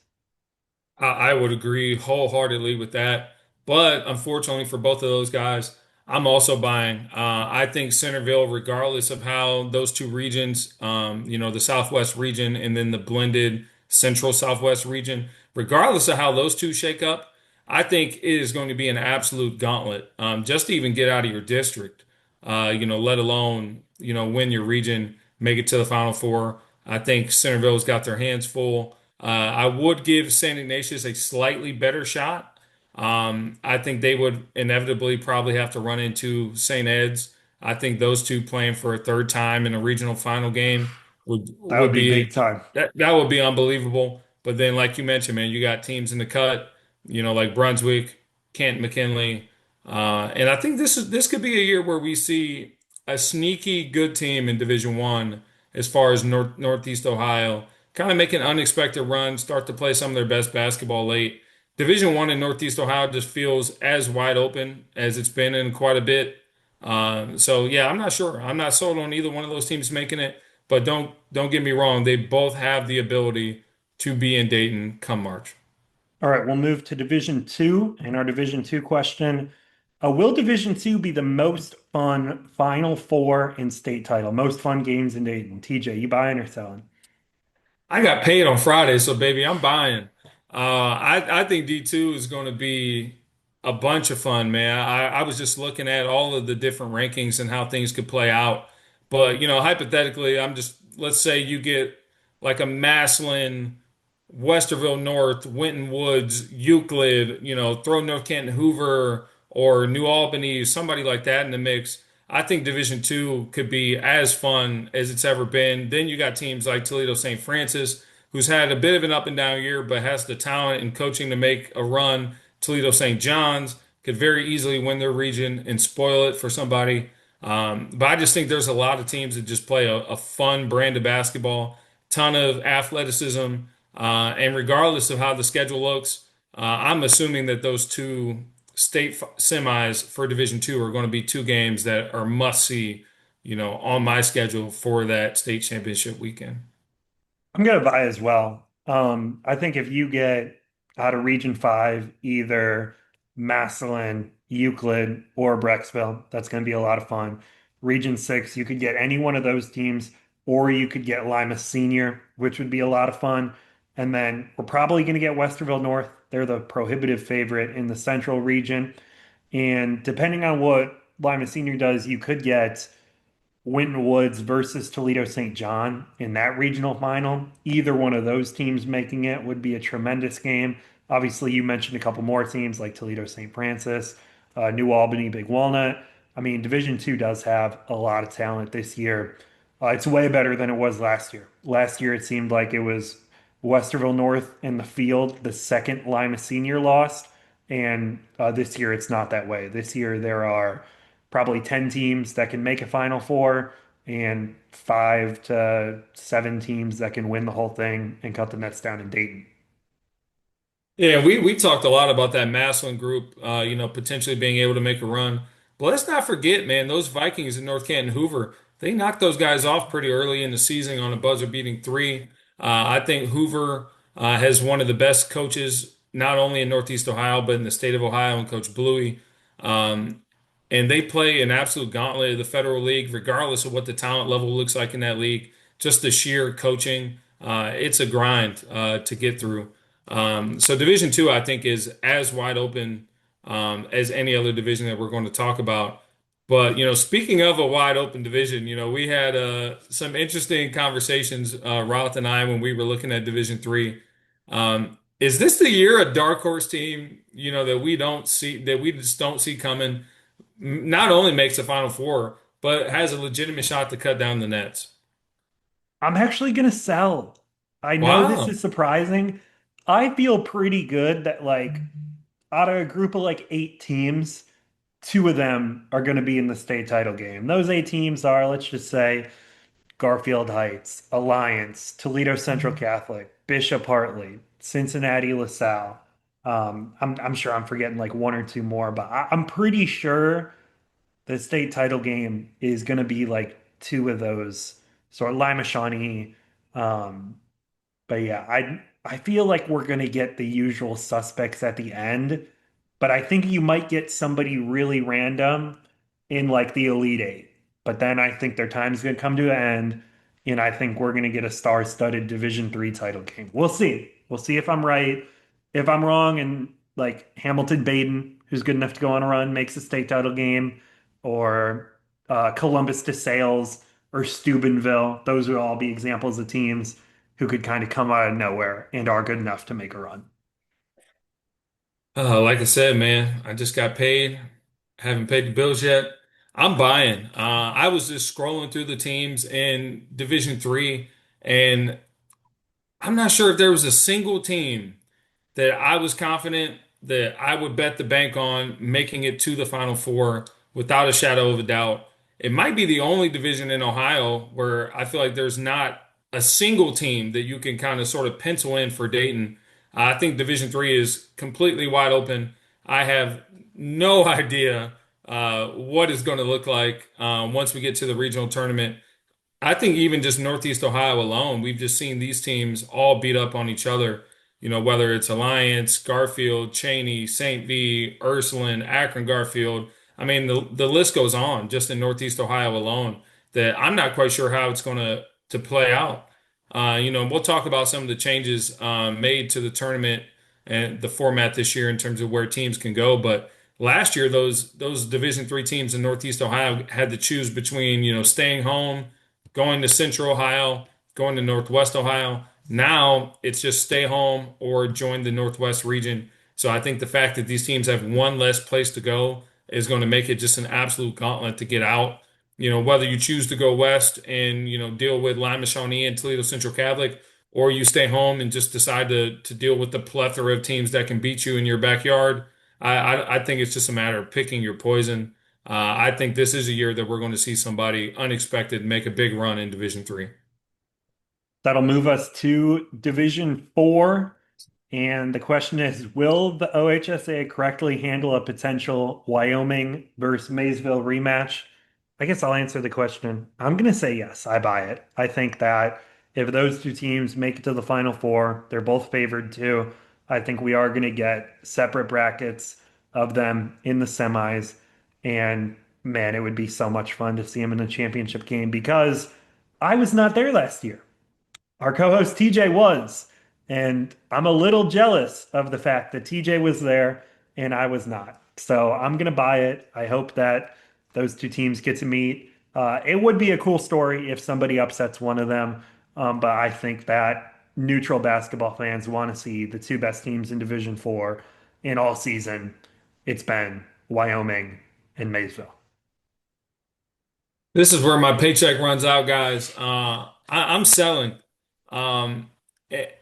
I would agree wholeheartedly with that. But unfortunately for both of those guys, I'm also buying. I think Centerville, regardless of how those two regions, the Southwest region and then the blended Central Southwest region, regardless of how those two shake up, I think it is going to be an absolute gauntlet, just to even get out of your district, let alone, win your region, make it to the Final Four. I think Centerville's got their hands full. I would give St. Ignatius a slightly better shot. I think they would inevitably probably have to run into St. Ed's. I think those two playing for a third time in a regional final game would That would would be be big time. that would be unbelievable. But then, like you mentioned, man, you got teams in the cut, like Brunswick, Kent, McKinley, and I think this could be a year where we see a sneaky good team in Division One as far as Northeast Ohio kind of make an unexpected run, start to play some of their best basketball late. Division One in Northeast Ohio just feels as wide open as it's been in quite a bit. So yeah, I'm not sure. I'm not sold on either one of those teams making it, but don't get me wrong. They both have the ability to be in Dayton come March. All right, we'll move to Division Two. And our Division Two question, will Division Two be the most fun Final Four in state title? Most fun games in Dayton? TJ, you buying or selling? I got paid on Friday, so baby, I'm buying. I think D2 is going to be a bunch of fun, man. I was just looking at all of the different rankings and how things could play out. But, hypothetically, let's say you get like a Massillon, Westerville North, Winton Woods, Euclid, throw North Canton Hoover or New Albany, somebody like that in the mix. I think Division Two could be as fun as it's ever been. Then you got teams like Toledo St. Francis, who's had a bit of an up and down year, but has the talent and coaching to make a run. Toledo St. John's could very easily win their region and spoil it for somebody. But I just think there's a lot of teams that just play a fun brand of basketball, ton of athleticism, and regardless of how the schedule looks, I'm assuming that those two semis for Division Two are going to be two games that are must see, on my schedule for that state championship weekend. I'm gonna buy as well. I think if you get out of Region 5, either Massillon, Euclid, or Brecksville, that's gonna be a lot of fun. Region 6, you could get any one of those teams, or you could get Lima Senior, which would be a lot of fun. And then we're probably gonna get Westerville North. They're the prohibitive favorite in the central region. And depending on what Lima Senior does, you could get Winton Woods versus Toledo St. John in that regional final. Either one of those teams making it would be a tremendous game. Obviously, you mentioned a couple more teams like Toledo St. Francis, New Albany, Big Walnut. I mean, Division Two does have a lot of talent this year. It's way better than it was last year. Last year, it seemed like it was Westerville North in the field, the second Lima Senior lost. And this year, it's not that way. This year, there are probably 10 teams that can make a Final Four and 5 to 7 teams that can win the whole thing and cut the nets down in Dayton. Yeah, we talked a lot about that Massillon group, potentially being able to make a run. But let's not forget, man, those Vikings in North Canton Hoover, they knocked those guys off pretty early in the season on a buzzer-beating three. I think Hoover has one of the best coaches, not only in Northeast Ohio, but in the state of Ohio, and Coach Bluey. Um, and they play an absolute gauntlet of the Federal League, regardless of what the talent level looks like in that league. Just the sheer coaching, it's a grind to get through. So Division Two, I think, is as wide open as any other division that we're going to talk about. But speaking of a wide open division, we had some interesting conversations, Roth and I, when we were looking at Division Three. Is this the year a dark horse team, that we don't see, that we just don't see coming, not only makes the Final Four, but has a legitimate shot to cut down the nets? I'm actually going to sell. I know this Wow. is surprising. I feel pretty good that like out of a group of like 8 teams, two of them are going to be in the state title game. Those 8 teams are, let's just say, Garfield Heights, Alliance, Toledo Central Catholic, Bishop Hartley, Cincinnati LaSalle. I'm sure I'm forgetting like one or two more, but I'm pretty sure the state title game is going to be like two of those. So Lima Shawnee, um, but yeah, I feel like we're gonna get the usual suspects at the end, but I think you might get somebody really random in like the Elite Eight. But then I think their time's gonna come to an end, and I think we're gonna get a star-studded Division 3 title game. We'll see. We'll see if I'm right. If I'm wrong, and like Hamilton Baden, who's good enough to go on a run, makes a state title game, or Columbus DeSales or Steubenville, those would all be examples of teams who could kind of come out of nowhere and are good enough to make a run. Like I said, man, I just got paid. Haven't paid the bills yet. I'm buying. I was just scrolling through the teams in Division Three, and I'm not sure if there was a single team that I was confident that I would bet the bank on making it to the Final Four without a shadow of a doubt. It might be the only division in Ohio where I feel like there's not a single team that you can kind of sort of pencil in for Dayton. I think Division Three is completely wide open. I have no idea what it's going to look like once we get to the regional tournament. I think even just Northeast Ohio alone, we've just seen these teams all beat up on each other. Whether it's Alliance, Garfield, Cheney, St. V, Ursuline, Akron, Garfield. I mean, the list goes on just in Northeast Ohio alone. That I'm not quite sure how it's going to play out. We'll talk about some of the changes made to the tournament and the format this year in terms of where teams can go. But last year, those Division Three teams in Northeast Ohio had to choose between staying home, going to Central Ohio, going to Northwest Ohio. Now it's just stay home or join the Northwest region. So I think the fact that these teams have one less place to go is going to make it just an absolute gauntlet to get out. Whether you choose to go west and, deal with Lima Shawnee and Toledo Central Catholic, or you stay home and just decide to deal with the plethora of teams that can beat you in your backyard. I think it's just a matter of picking your poison. I think this is a year that we're going to see somebody unexpected make a big run in Division Three. That'll move us to Division 4. And the question is, will the OHSA correctly handle a potential Wyoming versus Maysville rematch? I guess I'll answer the question. I'm going to say yes, I buy it. I think that if those two teams make it to the Final Four, they're both favored too. I think we are going to get separate brackets of them in the semis. And man, it would be so much fun to see them in a championship game because I was not there last year. Our co-host TJ was, and I'm a little jealous of the fact that TJ was there and I was not. So I'm gonna buy it. I hope that those two teams get to meet. It would be a cool story if somebody upsets one of them, but I think that neutral basketball fans want to see the two best teams in Division 4 in all season. It's been Wyoming and Maysville. This is where my paycheck runs out, guys. I'm selling. Um, a-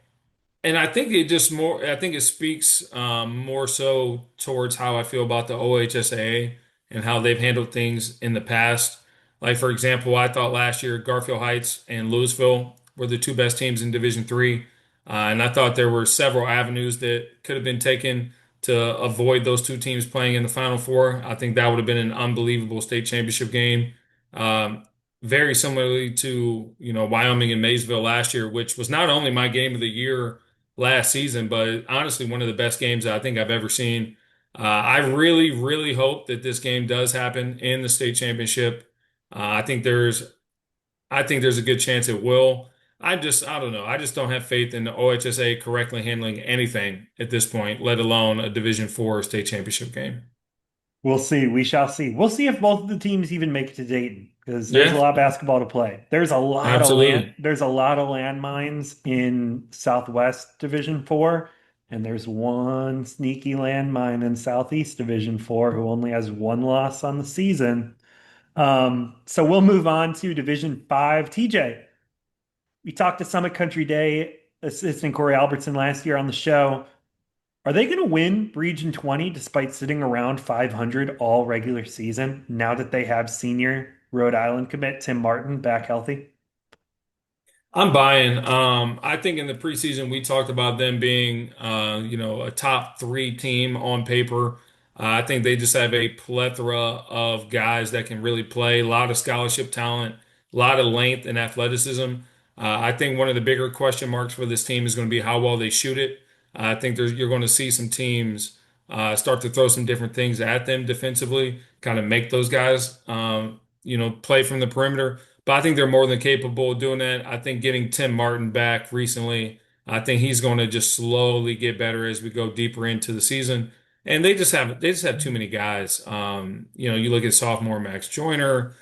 and I think it just more, I think it speaks more so towards how I feel about the OHSAA and how they've handled things in the past. Like, for example, I thought last year Garfield Heights and Louisville were the two best teams in Division Three. And I thought there were several avenues that could have been taken to avoid those two teams playing in the Final Four. I think that would have been an unbelievable state championship game. Um, very similarly to, Wyoming and Maysville last year, which was not only my game of the year last season, but honestly one of the best games I think I've ever seen. I really, really hope that this game does happen in the state championship. I think there's a good chance it will. I don't know. I just don't have faith in the OHSA correctly handling anything at this point, let alone a Division Four state championship game. We'll see. We shall see. We'll see if both of the teams even make it to Dayton because there's a Yeah, lot of basketball to play. There's a lot of land. absolutely. There's a lot of landmines in Southwest Division 4, and there's one sneaky landmine in Southeast Division 4 who only has one loss on the season. So we'll move on to Division 5. TJ, we talked to Summit Country Day assistant Corey Albertson last year on the show. Are they going to win Region 20 despite sitting around 500 all regular season now that they have senior Rhode Island commit Tim Martin back healthy? I'm buying. I think in the preseason we talked about them being, a top three team on paper. I think they just have a plethora of guys that can really play. A lot of scholarship talent, a lot of length and athleticism. I think one of the bigger question marks for this team is going to be how well they shoot it. I think you're going to see some teams start to throw some different things at them defensively, kind of make those guys, play from the perimeter. But I think they're more than capable of doing that. I think getting Tim Martin back recently, I think he's going to just slowly get better as we go deeper into the season. And they just have too many guys. You look at sophomore Max Joyner,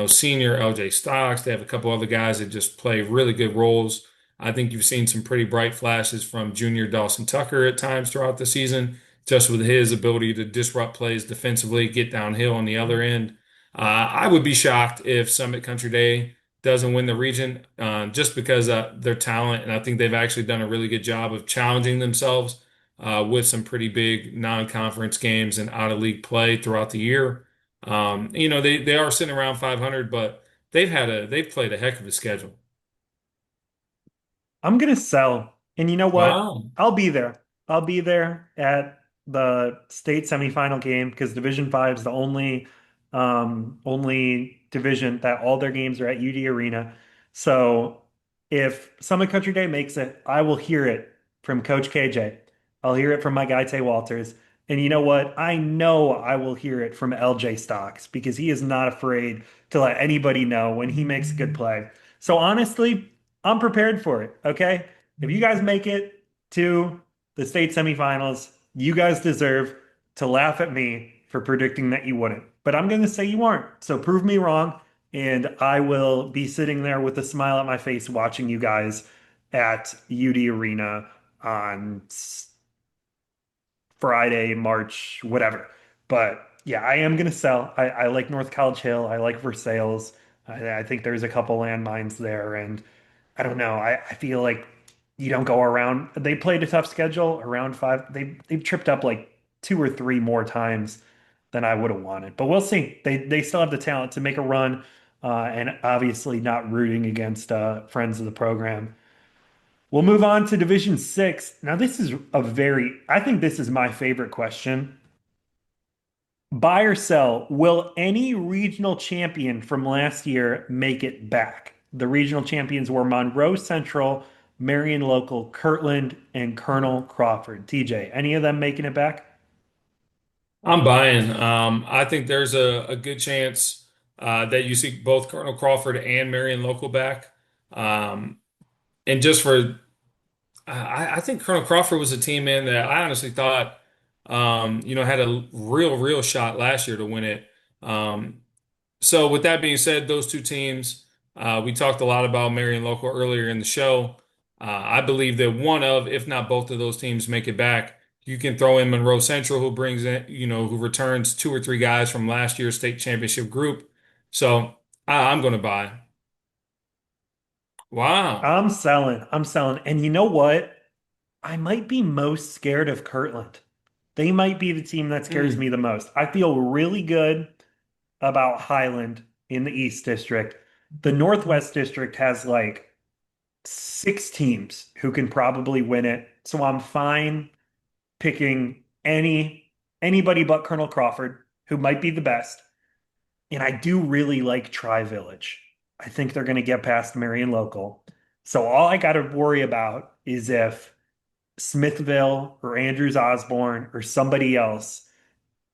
senior LJ Stocks. They have a couple other guys that just play really good roles. I think you've seen some pretty bright flashes from junior Dawson Tucker at times throughout the season, just with his ability to disrupt plays defensively, get downhill on the other end. I would be shocked if Summit Country Day doesn't win the region, just because their talent, and I think they've actually done a really good job of challenging themselves with some pretty big non-conference games and out-of-league play throughout the year. They are sitting around 500, but they've played a heck of a schedule. I'm gonna sell. And you know what? Wow. I'll be there. I'll be there at the state semifinal game because Division 5 is the only division that all their games are at UD Arena. So if Summit Country Day makes it, I will hear it from Coach KJ. I'll hear it from my guy Tay Walters. And you know what? I know I will hear it from LJ Stocks because he is not afraid to let anybody know when he makes a good play. So honestly, I'm prepared for it. Okay. If you guys make it to the state semifinals, you guys deserve to laugh at me for predicting that you wouldn't. But I'm going to say you aren't. So prove me wrong. And I will be sitting there with a smile on my face watching you guys at UD Arena on Friday, March, whatever. But yeah, I am going to sell. I like North College Hill. I like Versailles. I think there's a couple landmines there. And I don't know. I feel like you don't go around. They played a tough schedule around five. They've tripped up like two or three more times than I would have wanted. But we'll see. They still have the talent to make a run, and obviously not rooting against friends of the program. We'll move on to Division 6. Now, this is I think this is my favorite question. Buy or sell, will any regional champion from last year make it back? The regional champions were Monroe Central, Marion Local, Kirtland, and Colonel Crawford. TJ, any of them making it back? I'm buying. I think there's a good chance that you see both Colonel Crawford and Marion Local back. Um, and just for I think Colonel Crawford was a team, man, that I honestly thought, had a real shot last year to win it. Um, so with that being said, those two teams, we talked a lot about Marion Local earlier in the show. I believe that one of, if not both of those teams make it back. You can throw in Monroe Central, who brings in, who returns two or three guys from last year's state championship group. So I'm going to buy. Wow. I'm selling. I'm selling. And you know what? I might be most scared of Kirtland. They might be the team that scares me Hmm. the most. I feel really good about Highland in the East District. The Northwest District has like six teams who can probably win it. So I'm fine picking anybody but Colonel Crawford, who might be the best. And I do really like Tri Village. I think they're going to get past Marion Local. So all I got to worry about is if Smithville or Andrews Osborne or somebody else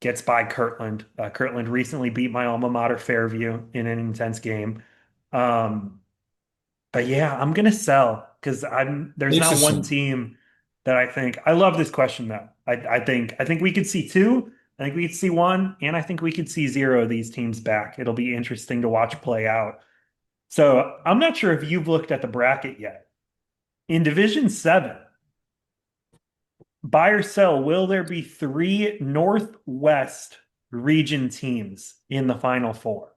gets by Kirtland. Kirtland recently beat my alma mater, Fairview, in an intense game. Um, but yeah, I'm gonna sell because I'm there's not one Interesting. team that I think I love this question though. I think we could see two, I think we could see one, and I think we could see zero of these teams back. It'll be interesting to watch play out. So I'm not sure if you've looked at the bracket yet. In Division 7, buy or sell, will there be three Northwest region teams in the Final Four?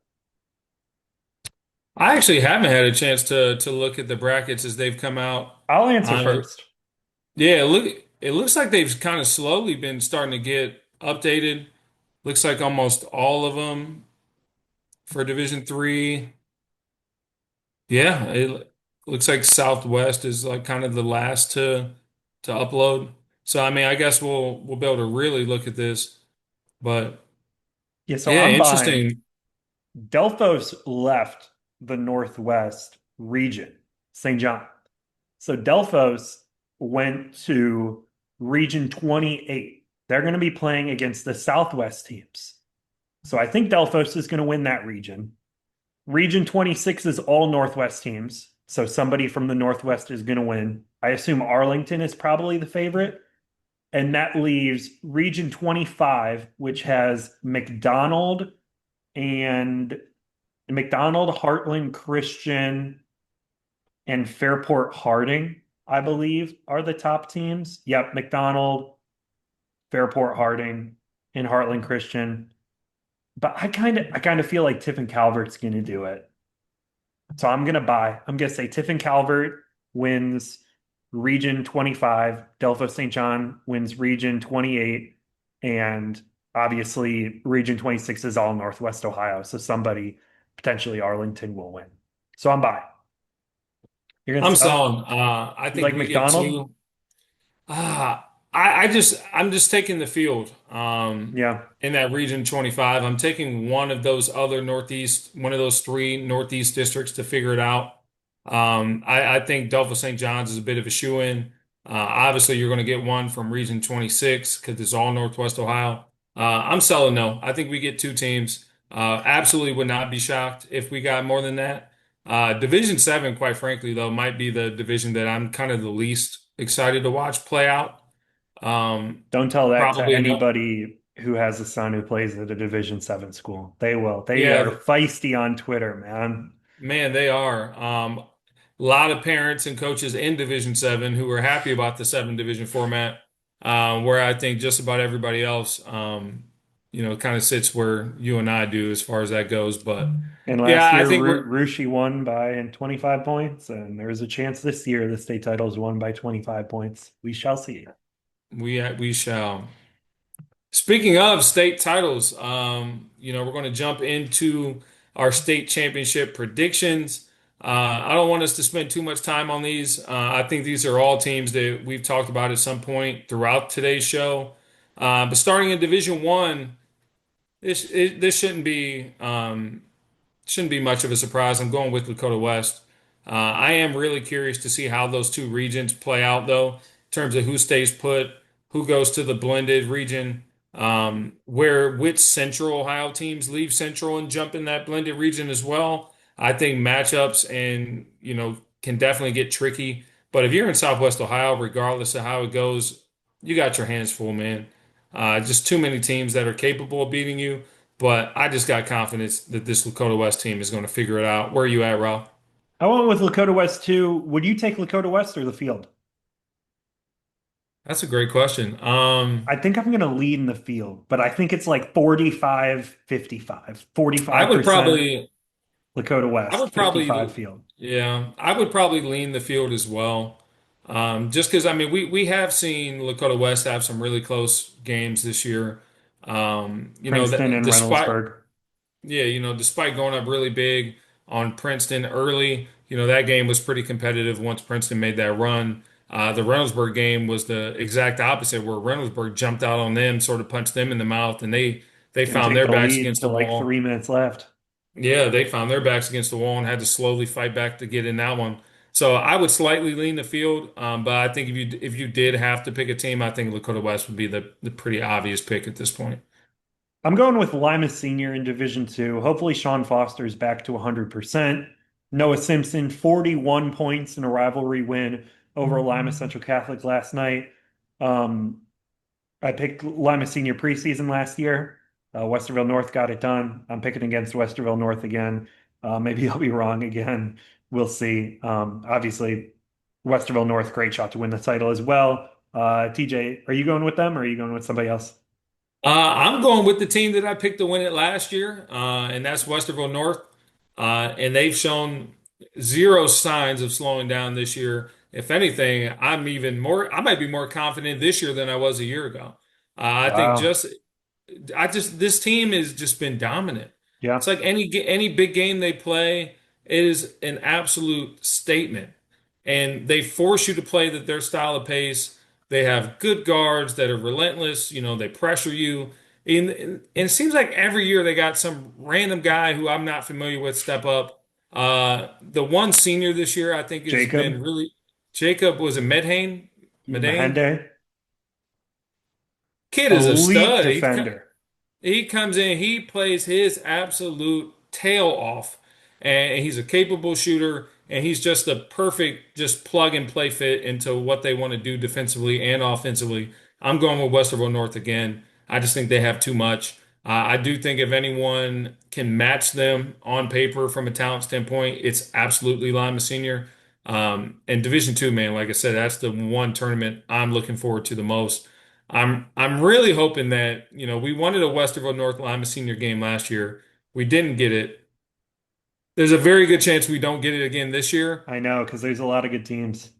I actually haven't had a chance to look at the brackets as they've come out. I'll answer Uh, first. yeah, it looks like they've kind of slowly been starting to get updated. Looks like almost all of them for Division Three. Yeah, it looks like Southwest is like kind of the last to upload. So I mean, I guess we'll be able to really look at this. But Yeah, so yeah, I'm buying. interesting. Delphos left the Northwest region, St. John. So Delphos went to Region 28. They're going to be playing against the Southwest teams. So I think Delphos is going to win that region. Region 26 is all Northwest teams. So somebody from the Northwest is going to win. I assume Arlington is probably the favorite. And that leaves Region 25, which has and McDonald, Heartland Christian, and Fairport Harding, I believe, are the top teams. Yep, McDonald, Fairport Harding, and Heartland Christian. But I kind of feel like Tiffin Calvert's going to do it. So I'm going to buy. I'm going to say Tiffin Calvert wins Region 25. Delphi St. John wins Region 28. And obviously, Region 26 is all Northwest Ohio. So somebody, potentially Arlington, will win. So I'm by. You're going to I'm sell? selling. I You think like we get McDonald? two. I'm just taking the field. Yeah. In that region 25, I'm taking one of those other one of those three Northeast districts to figure it out. I think Delphos St. John's is a bit of a shoe-in. Obviously, you're going to get one from region 26 because it's all Northwest Ohio. I'm selling no. I think we get two teams. Absolutely would not be shocked if we got more than that. Division 7, quite frankly, though, might be the division that I'm kind of the least excited to watch play out. Don't tell that to Probably no. anybody who has a son who plays at a Division 7 school. They will. They are Yeah, feisty on Twitter, man. man, they are. A lot of parents and coaches in Division 7 who are happy about the seven division format, where I think just about everybody else, kind of sits where you and I do as far as that goes. But And yeah, last I year, think Rushi won by 25 points, and there's a chance this year the state title is won by 25 points. We shall see. we shall. Speaking of state titles, we're going to jump into our state championship predictions. I don't want us to spend too much time on these. I think these are all teams that we've talked about at some point throughout today's show. But starting in Division One, this shouldn't be much of a surprise. I'm going with Lakota West. I am really curious to see how those two regions play out, though, in terms of who stays put, who goes to the blended region, where which Central Ohio teams leave Central and jump in that blended region as well. I think matchups and can definitely get tricky. But if you're in Southwest Ohio, regardless of how it goes, you got your hands full, man. Just too many teams that are capable of beating you. But I just got confidence that this Lakota West team is going to figure it out. Where are you at, Ralph? I went with Lakota West too. Would you take Lakota West or the field? That's a great question. I think I'm going to lead in the field, but I think it's like 45-55, I would 45% probably, Lakota I West, would 55 probably, field. yeah, I would probably lean the field as well. Just because I mean, we have seen Lakota West have some really close games this year. Princeton That and despite Reynoldsburg. Yeah, despite going up really big on Princeton early, that game was pretty competitive once Princeton made that run. The Reynoldsburg game was the exact opposite, where Reynoldsburg jumped out on them, sort of punched them in the mouth, and they Didn't found take their the backs lead against the till like wall. 3 minutes left. Yeah, they found their backs against the wall and had to slowly fight back to get in that one. So I would slightly lean the field, but I think if you did have to pick a team, I think Lakota West would be the pretty obvious pick at this point. I'm going with Lima Senior in Division Two. Hopefully, Sean Foster's back to 100%. Noah Simpson, 41 points in a rivalry win over Lima Central Catholic last night. Um, I picked Lima Senior preseason last year. Westerville North got it done. I'm picking against Westerville North again. Maybe I'll be wrong again. We'll see. Obviously, Westerville North, great shot to win the title as well. TJ, are you going with them or are you going with somebody else? I'm going with the team that I picked to win it last year, and that's Westerville North. And they've shown zero signs of slowing down this year. If anything, I might be more confident this year than I was a year ago. I think Wow. this team has just been dominant. It's Yeah. like any big game they play is an absolute statement, and they force you to play their style of pace. They have good guards that are relentless. They pressure you. And it seems like every year they got some random guy who I'm not familiar with step up. The one senior this year, I think, has been Jacob, really. Jacob was a Medane. Mahende, Kid is a elite stud. defender. He comes in, he plays his absolute tail off, and he's a capable shooter, and he's just a perfect just plug and play fit into what they want to do defensively and offensively. I'm going with Westerville North again. I just think they have too much. I do think if anyone can match them on paper from a talent standpoint, it's absolutely Lima Senior. And Division Two, man, like I said, that's the one tournament I'm looking forward to the most. I'm really hoping that, we wanted a Westerville North Lima senior game last year. We didn't get it. There's a very good chance we don't get it again this year. I know because there's a lot of good teams.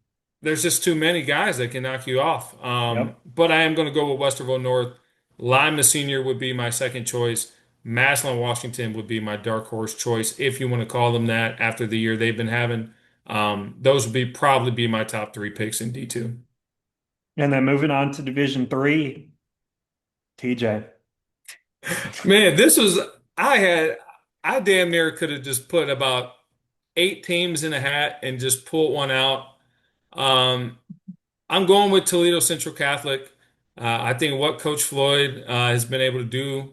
There's just too many guys that can knock you off. Yep. But I am going to go with Westerville North. Lima Senior would be my second choice. Massillon Washington would be my dark horse choice, if you want to call them that, after the year they've been having. Those would probably be my top three picks in D2. And then moving on to Division Three, TJ. Man, I damn near could have just put about eight teams in a hat and just pulled one out. Um, I'm going with Toledo Central Catholic. I think what Coach Floyd has been able to do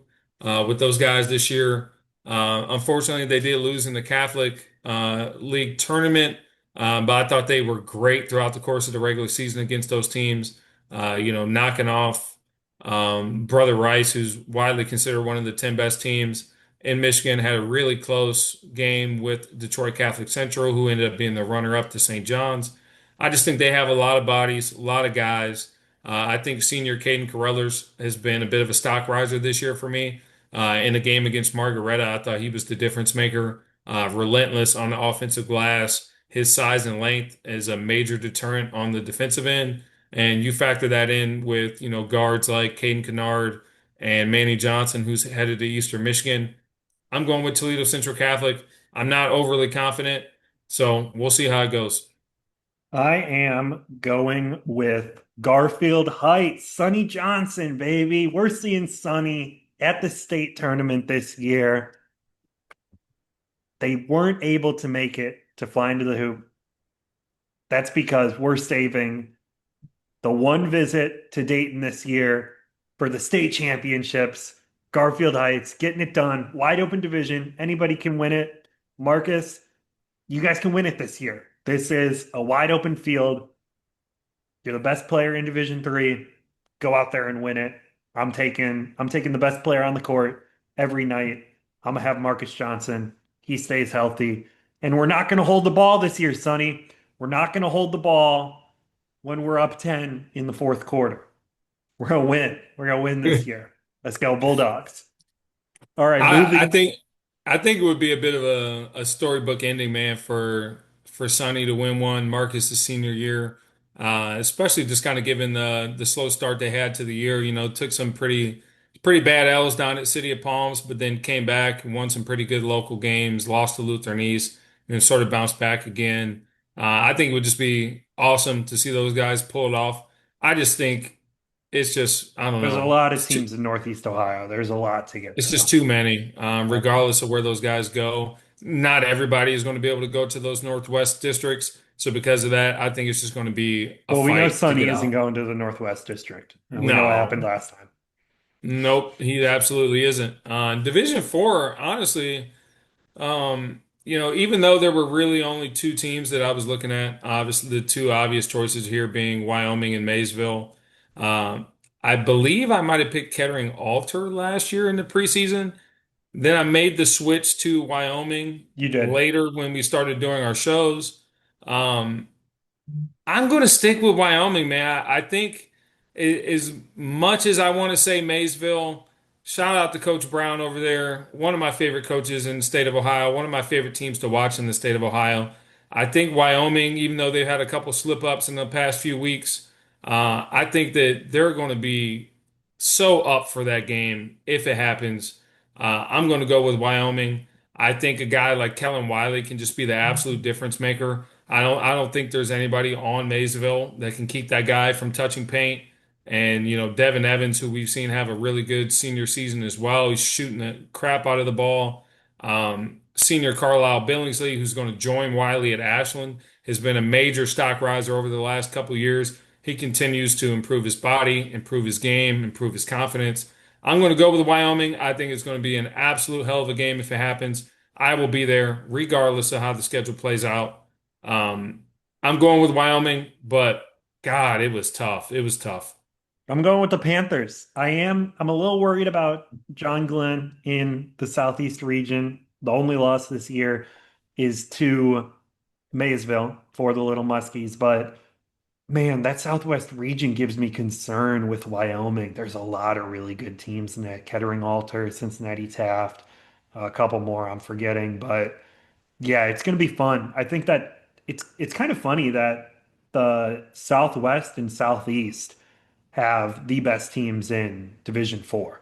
with those guys this year. Unfortunately, they did lose in the Catholic League tournament, but I thought they were great throughout the course of the regular season against those teams. Knocking off Brother Rice, who's widely considered one of the 10 best teams in Michigan, had a really close game with Detroit Catholic Central, who ended up being the runner-up to St. John's. I just think they have a lot of bodies, a lot of guys. I think senior Caden Carruthers has been a bit of a stock riser this year for me. In the game against Margaretta, I thought he was the difference maker, relentless on the offensive glass. His size and length is a major deterrent on the defensive end. And you factor that in with, guards like Caden Kennard and Manny Johnson, who's headed to Eastern Michigan. I'm going with Toledo Central Catholic. I'm not overly confident, so we'll see how it goes. I am going with Garfield Heights, Sonny Johnson, baby. We're seeing Sonny at the state tournament this year. They weren't able to make it to fly into the hoop. That's because we're saving the one visit to Dayton this year for the state championships. Garfield Heights getting it done. Wide open division. Anybody can win it. Marcus, you guys can win it this year. This is a wide open field. You're the best player in Division Three. Go out there and win it. I'm taking the best player on the court every night. I'm gonna have Marcus Johnson. He stays healthy. And we're not gonna hold the ball this year, Sonny. We're not gonna hold the ball when we're up 10 in the fourth quarter. We're gonna win. We're gonna win this year. Let's go, Bulldogs. All right, I moving. think I think it would be a bit of a storybook ending, man, for Sonny to win one, Marcus' senior year, especially just kind of given the slow start they had to the year. Took some pretty bad L's down at City of Palms, but then came back and won some pretty good local games, lost to Lutheran East, and then sort of bounced back again. I think it would just be awesome to see those guys pull it off. I just think. it's just I don't There's a know. lot of teams in Northeast Ohio. There's a lot to get It's through. just too many, Yep. regardless of where those guys go. Not everybody is going to be able to go to those Northwest districts. So because of that, I think it's just going to be a Well, we know fight to Sonny get isn't out. going to the Northwest District. We know what happened No, last time. nope, he absolutely isn't. Division four, honestly, even though there were really only two teams that I was looking at, obviously the two obvious choices here being Wyoming and Maysville. Um, I believe I might have picked Kettering Alter last year in the preseason. Then I made the switch to Wyoming You did. later when we started doing our shows. Um, I'm going to stick with Wyoming, man. I think as much as I want to say Maysville, shout out to Coach Brown over there, one of my favorite coaches in the state of Ohio, one of my favorite teams to watch in the state of Ohio. I think Wyoming, even though they've had a couple slip ups in the past few weeks, I think that they're going to be so up for that game if it happens. I'm going to go with Wyoming. I think a guy like Kellen Wiley can just be the absolute difference maker. I don't think there's anybody on Maysville that can keep that guy from touching paint. And Devin Evans, who we've seen have a really good senior season as well, he's shooting the crap out of the ball. Senior Carlisle Billingsley, who's going to join Wiley at Ashland, has been a major stock riser over the last couple of years. He continues to improve his body, improve his game, improve his confidence. I'm going to go with Wyoming. I think it's going to be an absolute hell of a game if it happens. I will be there regardless of how the schedule plays out. Um, I'm going with Wyoming, but God, it was tough. It was tough. I'm going with the Panthers. I'm a little worried about John Glenn in the Southeast region. The only loss this year is to Maysville for the Little Muskies, but man, that Southwest region gives me concern with Wyoming. There's a lot of really good teams in that. Kettering Alter, Cincinnati Taft, a couple more I'm forgetting, but yeah, it's going to be fun. I think that it's kind of funny that the Southwest and Southeast have the best teams in Division 4.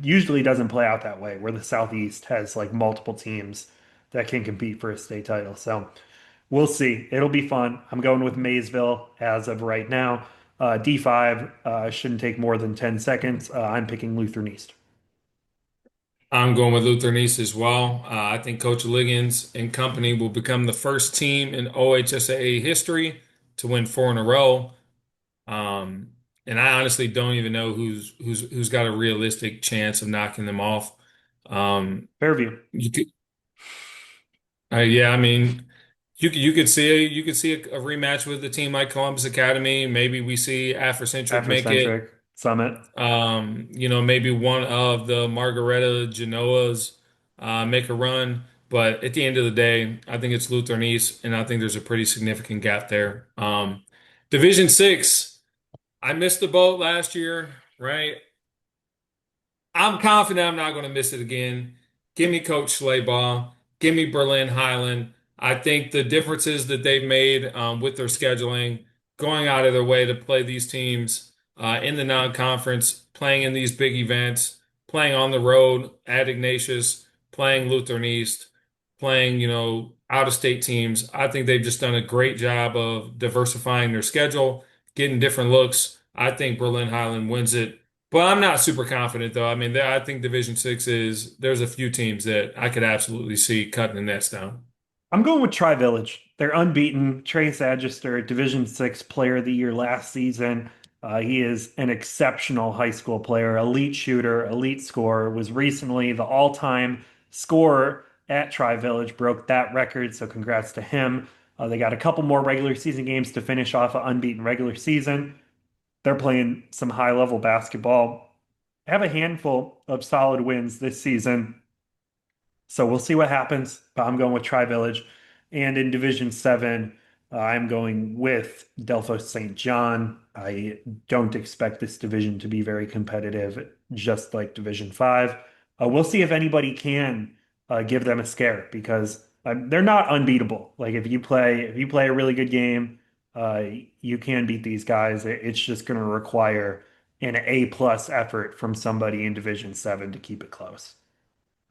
Usually doesn't play out that way, where the Southeast has like multiple teams that can compete for a state title. So we'll see. It'll be fun. I'm going with Maysville as of right now. D5 shouldn't take more than 10 seconds. I'm picking Lutheran East. I'm going with Lutheran East as well. I think Coach Liggins and company will become the first team in OHSAA history to win four in a row. Um, and I honestly don't even know who's got a realistic chance of knocking them off. Um, Fairview. you could, yeah, I mean, you could see a rematch with a team like Columbus Academy. Maybe we see Afrocentric make it. Afrocentric. Summit. Maybe one of the Margareta Genoas make a run. But at the end of the day, I think it's Lutheran East, and I think there's a pretty significant gap there. Division six, I missed the boat last year, right? I'm confident I'm not going to miss it again. Give me Coach Schleybaugh. Give me Berlin Highland. I think the differences that they've made with their scheduling, going out of their way to play these teams in the non-conference, playing in these big events, playing on the road at Ignatius, playing Lutheran East, playing, out-of-state teams. I think they've just done a great job of diversifying their schedule, getting different looks. I think Berlin Highland wins it. But I'm not super confident though. I mean, I think Division Six there's a few teams that I could absolutely see cutting the nets down. I'm going with Tri-Village. They're unbeaten. Trace Adjuster, Division 6 Player of the Year last season. He is an exceptional high school player, elite shooter, elite scorer, was recently the all-time scorer at Tri-Village, broke that record, so congrats to him. They got a couple more regular season games to finish off an unbeaten regular season. They're playing some high-level basketball. Have a handful of solid wins this season. So we'll see what happens. But I'm going with Tri Village. And in Division 7, I'm going with Delphos St. John. I don't expect this division to be very competitive, just like Division 5. We'll see if anybody can give them a scare because they're not unbeatable. Like if you play a really good game, uh, you can beat these guys. It's just going to require an A plus effort from somebody in Division 7 to keep it close.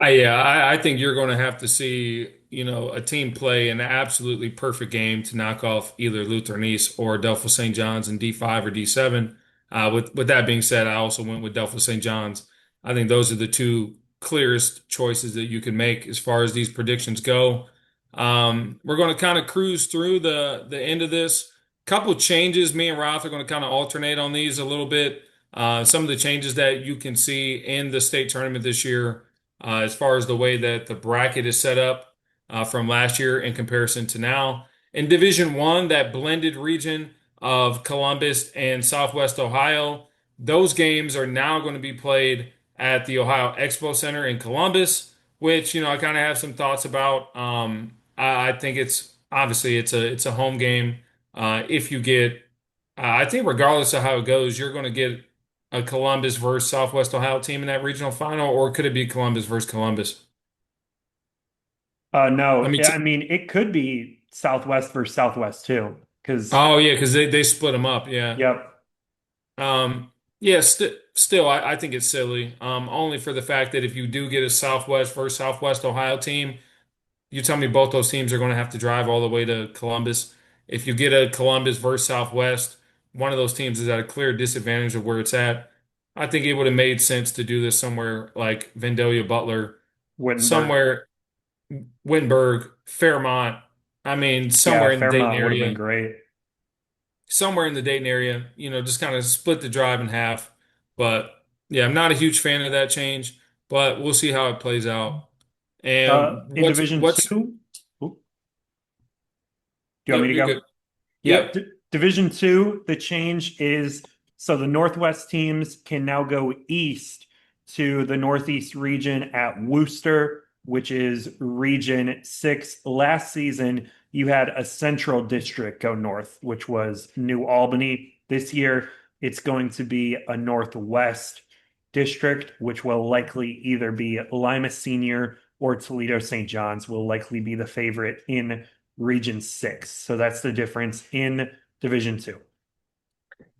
I think you're going to have to see, a team play an absolutely perfect game to knock off either Lutheran East or Adelphia St. John's in D5 or D7. With that being said, I also went with Delphos St. John's. I think those are the two clearest choices that you can make as far as these predictions go. We're going to kind of cruise through the end of this. Couple changes. Me and Roth are going to kind of alternate on these a little bit. Some of the changes that you can see in the state tournament this year, as far as the way that the bracket is set up from last year in comparison to now. In Division One, that blended region of Columbus and Southwest Ohio, those games are now going to be played at the Ohio Expo Center in Columbus, which I kind of have some thoughts about. I think it's obviously it's a home game. If you get, I think regardless of how it goes, you're going to get a Columbus versus Southwest Ohio team in that regional final, or could it be Columbus versus Columbus? I No, mean, I mean it could be Southwest versus Southwest too, because oh yeah, because they split them up. Yeah. yep, Yeah, still, I think it's silly. Only for the fact that if you do get a Southwest versus Southwest Ohio team, you tell me both those teams are going to have to drive all the way to Columbus. If you get a Columbus versus Southwest, one of those teams is at a clear disadvantage of where it's at. I think it would have made sense to do this somewhere like Vandalia Butler, Wittenberg. somewhere Wittenberg, Fairmont. I mean, Yeah, somewhere in the Dayton Fairmont would have been area, great. somewhere in the Dayton area, just kind of split the drive in half. But yeah, I'm not a huge fan of that change, but we'll see how it plays out. And In what's Division what's Two, oop, do you want me Yep, to you're go? good. Yep. Yep. Division two, the change is so the Northwest teams can now go east to the Northeast region at Worcester, which is Region 6. Last season, you had a central district go north, which was New Albany. This year, it's going to be a Northwest district, which will likely either be Lima Senior or Toledo St. John's will likely be the favorite in Region 6. So that's the difference in Division Two.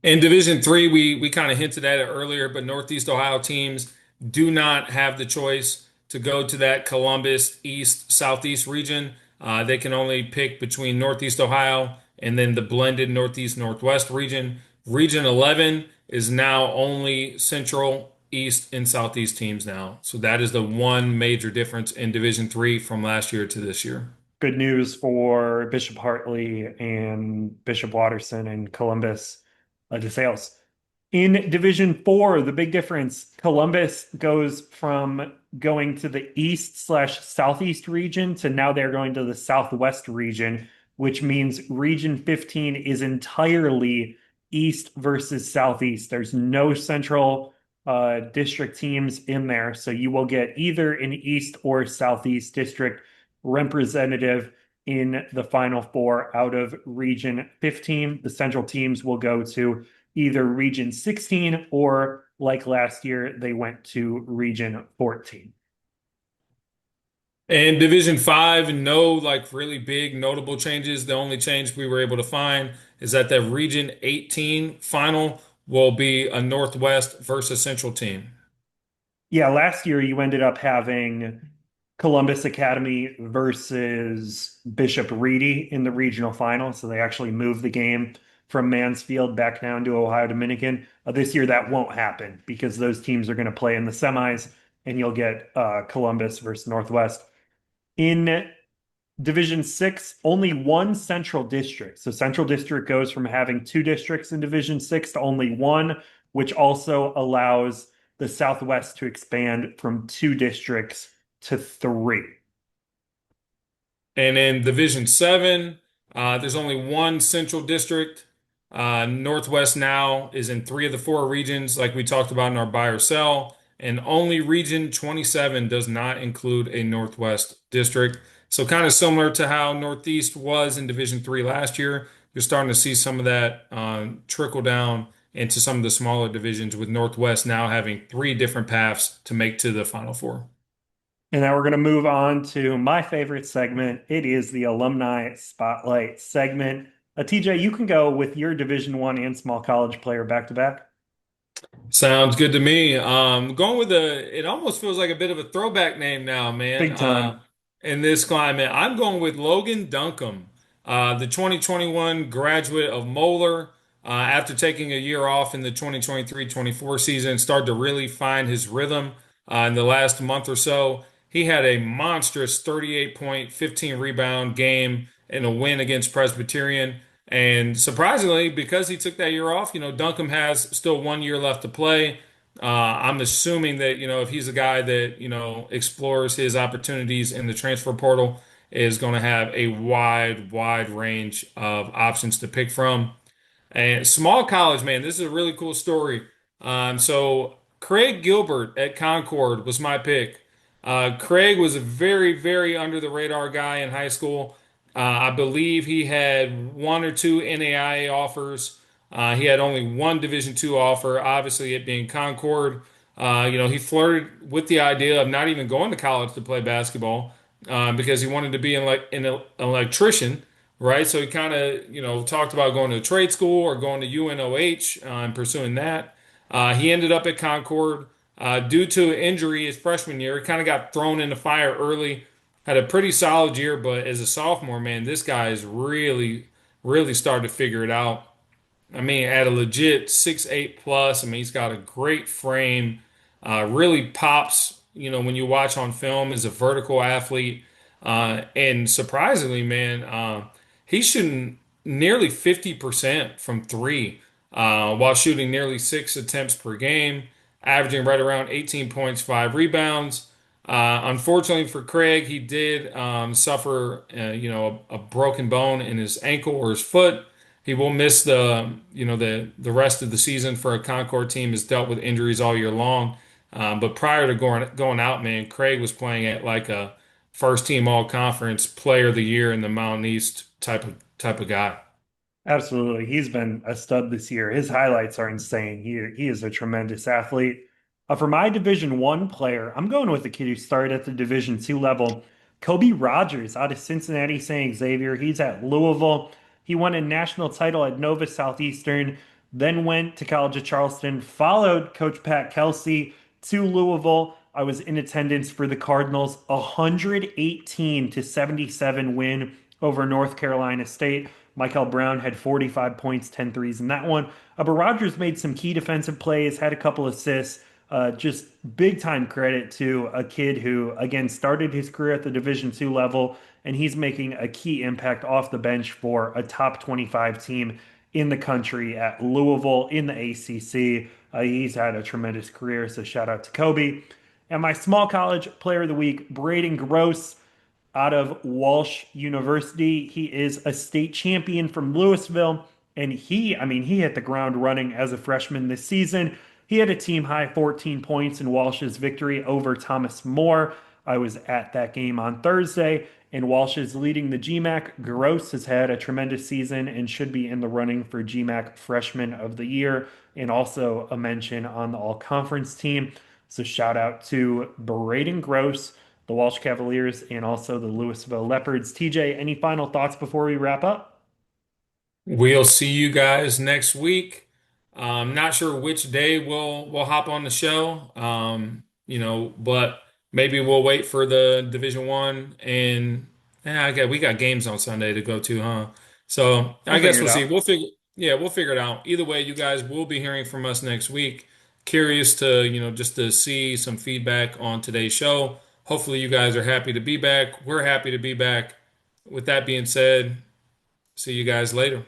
In Division Three, we kind of hinted at it earlier, but Northeast Ohio teams do not have the choice to go to that Columbus East Southeast region. They can only pick between Northeast Ohio and then the blended Northeast Northwest region. Region 11 is now only Central, East, and Southeast teams now. So that is the one major difference in Division Three from last year to this year. Good news for Bishop Hartley and Bishop Watterson and Columbus DeSales. In Division Four, the big difference, Columbus goes from going to the east slash southeast region to now they're going to the southwest region, which means Region 15 is entirely east versus southeast. There's no central district teams in there. So you will get either an east or southeast district representative in the final four out of Region 15. The central teams will go to either Region 16 or, like last year, they went to Region 14. And Division Five, no like really big notable changes. The only change we were able to find is that the Region 18 final will be a Northwest versus Central team. Yeah, last year you ended up having Columbus Academy versus Bishop Reedy in the regional final. So they actually moved the game from Mansfield back down to Ohio Dominican. This year that won't happen because those teams are going to play in the semis and you'll get Columbus versus Northwest. In Division 6, only one central district. So Central District goes from having two districts in Division 6 to only one, which also allows the Southwest to expand from two districts to three. And in Division 7, there's only one Central District. Northwest now is in three of the four regions, like we talked about in our buy or sell. And only Region 27 does not include a Northwest district. So kind of similar to how Northeast was in Division 3 last year. You're starting to see some of that trickle down into some of the smaller divisions, with Northwest now having three different paths to make to the Final Four. And now we're going to move on to my favorite segment. It is the Alumni Spotlight segment. TJ, you can go with your Division One and small college player back to back. Sounds good to me. Going with it almost feels like a bit of a throwback name now, man. Big time. In this climate, I'm going with Logan Duncombe, the 2021 graduate of Moeller. after taking a year off in the 2023-24 season, started to really find his rhythm in the last month or so. He had a monstrous 38 point, 15 rebound game in a win against Presbyterian. And surprisingly, because he took that year off, Duncombe has still 1 year left to play. I'm assuming that, if he's a guy that, explores his opportunities in the transfer portal, is going to have a wide, wide range of options to pick from. And small college, man, this is a really cool story. So Craig Gilbert at Concord was my pick. Craig was a very, very under the radar guy in high school. I believe he had one or two NAIA offers. He had only one Division II offer, obviously it being Concord. He flirted with the idea of not even going to college to play basketball because he wanted to be an electrician, right? So he kind of, talked about going to trade school or going to UNOH and pursuing that. He ended up at Concord due to injury his freshman year. He kind of got thrown in the fire early, had a pretty solid year, but as a sophomore, man, this guy is really, really started to figure it out. I mean, at a legit 6'8" plus, I mean, he's got a great frame, really pops, when you watch on film as a vertical athlete. And surprisingly, man, he's shooting nearly 50% from three, while shooting nearly 6 attempts per game, averaging right around 18 points, 5 rebounds. Unfortunately for Craig, he did suffer, a broken bone in his ankle or his foot. He will miss the rest of the season for a Concord team. Has dealt with injuries all year long. But prior to going out, man, Craig was playing at like a first team all conference player of the year in the Mountain East type of guy. Absolutely. He's been a stud this year. His highlights are insane. He is a tremendous athlete. For my Division One player, I'm going with the kid who started at the Division Two level, Kobe Rogers out of Cincinnati St. Xavier. He's at Louisville. He won a national title at Nova Southeastern, then went to College of Charleston, followed Coach Pat Kelsey to Louisville. I was in attendance for the Cardinals, 118 to 77 win over North Carolina State. Michael Brown had 45 points, 10 threes in that one. But Rogers made some key defensive plays, had a couple assists. Just big time credit to a kid who, again, started his career at the Division II level, and he's making a key impact off the bench for a top 25 team in the country at Louisville in the ACC. He's had a tremendous career, so shout out to Kobe. And my small college player of the week, Braden Gross out of Walsh University. He is a state champion from Louisville, and he hit the ground running as a freshman this season. He had a team high 14 points in Walsh's victory over Thomas More. I was at that game on Thursday, and Walsh is leading the GMAC. Gross has had a tremendous season and should be in the running for GMAC Freshman of the Year, and also a mention on the All Conference team. So shout out to Braden Gross, the Walsh Cavaliers, and also the Louisville Leopards. TJ, any final thoughts before we wrap up? We'll see you guys next week. Not sure which day we'll hop on the show. But maybe we'll wait for the Division One and yeah, we got games on Sunday to go to, huh? So We'll I guess figure it we'll see. out. We'll figure it out. Either way, you guys will be hearing from us next week. Curious to, just to see some feedback on today's show. Hopefully you guys are happy to be back. We're happy to be back. With that being said, see you guys later.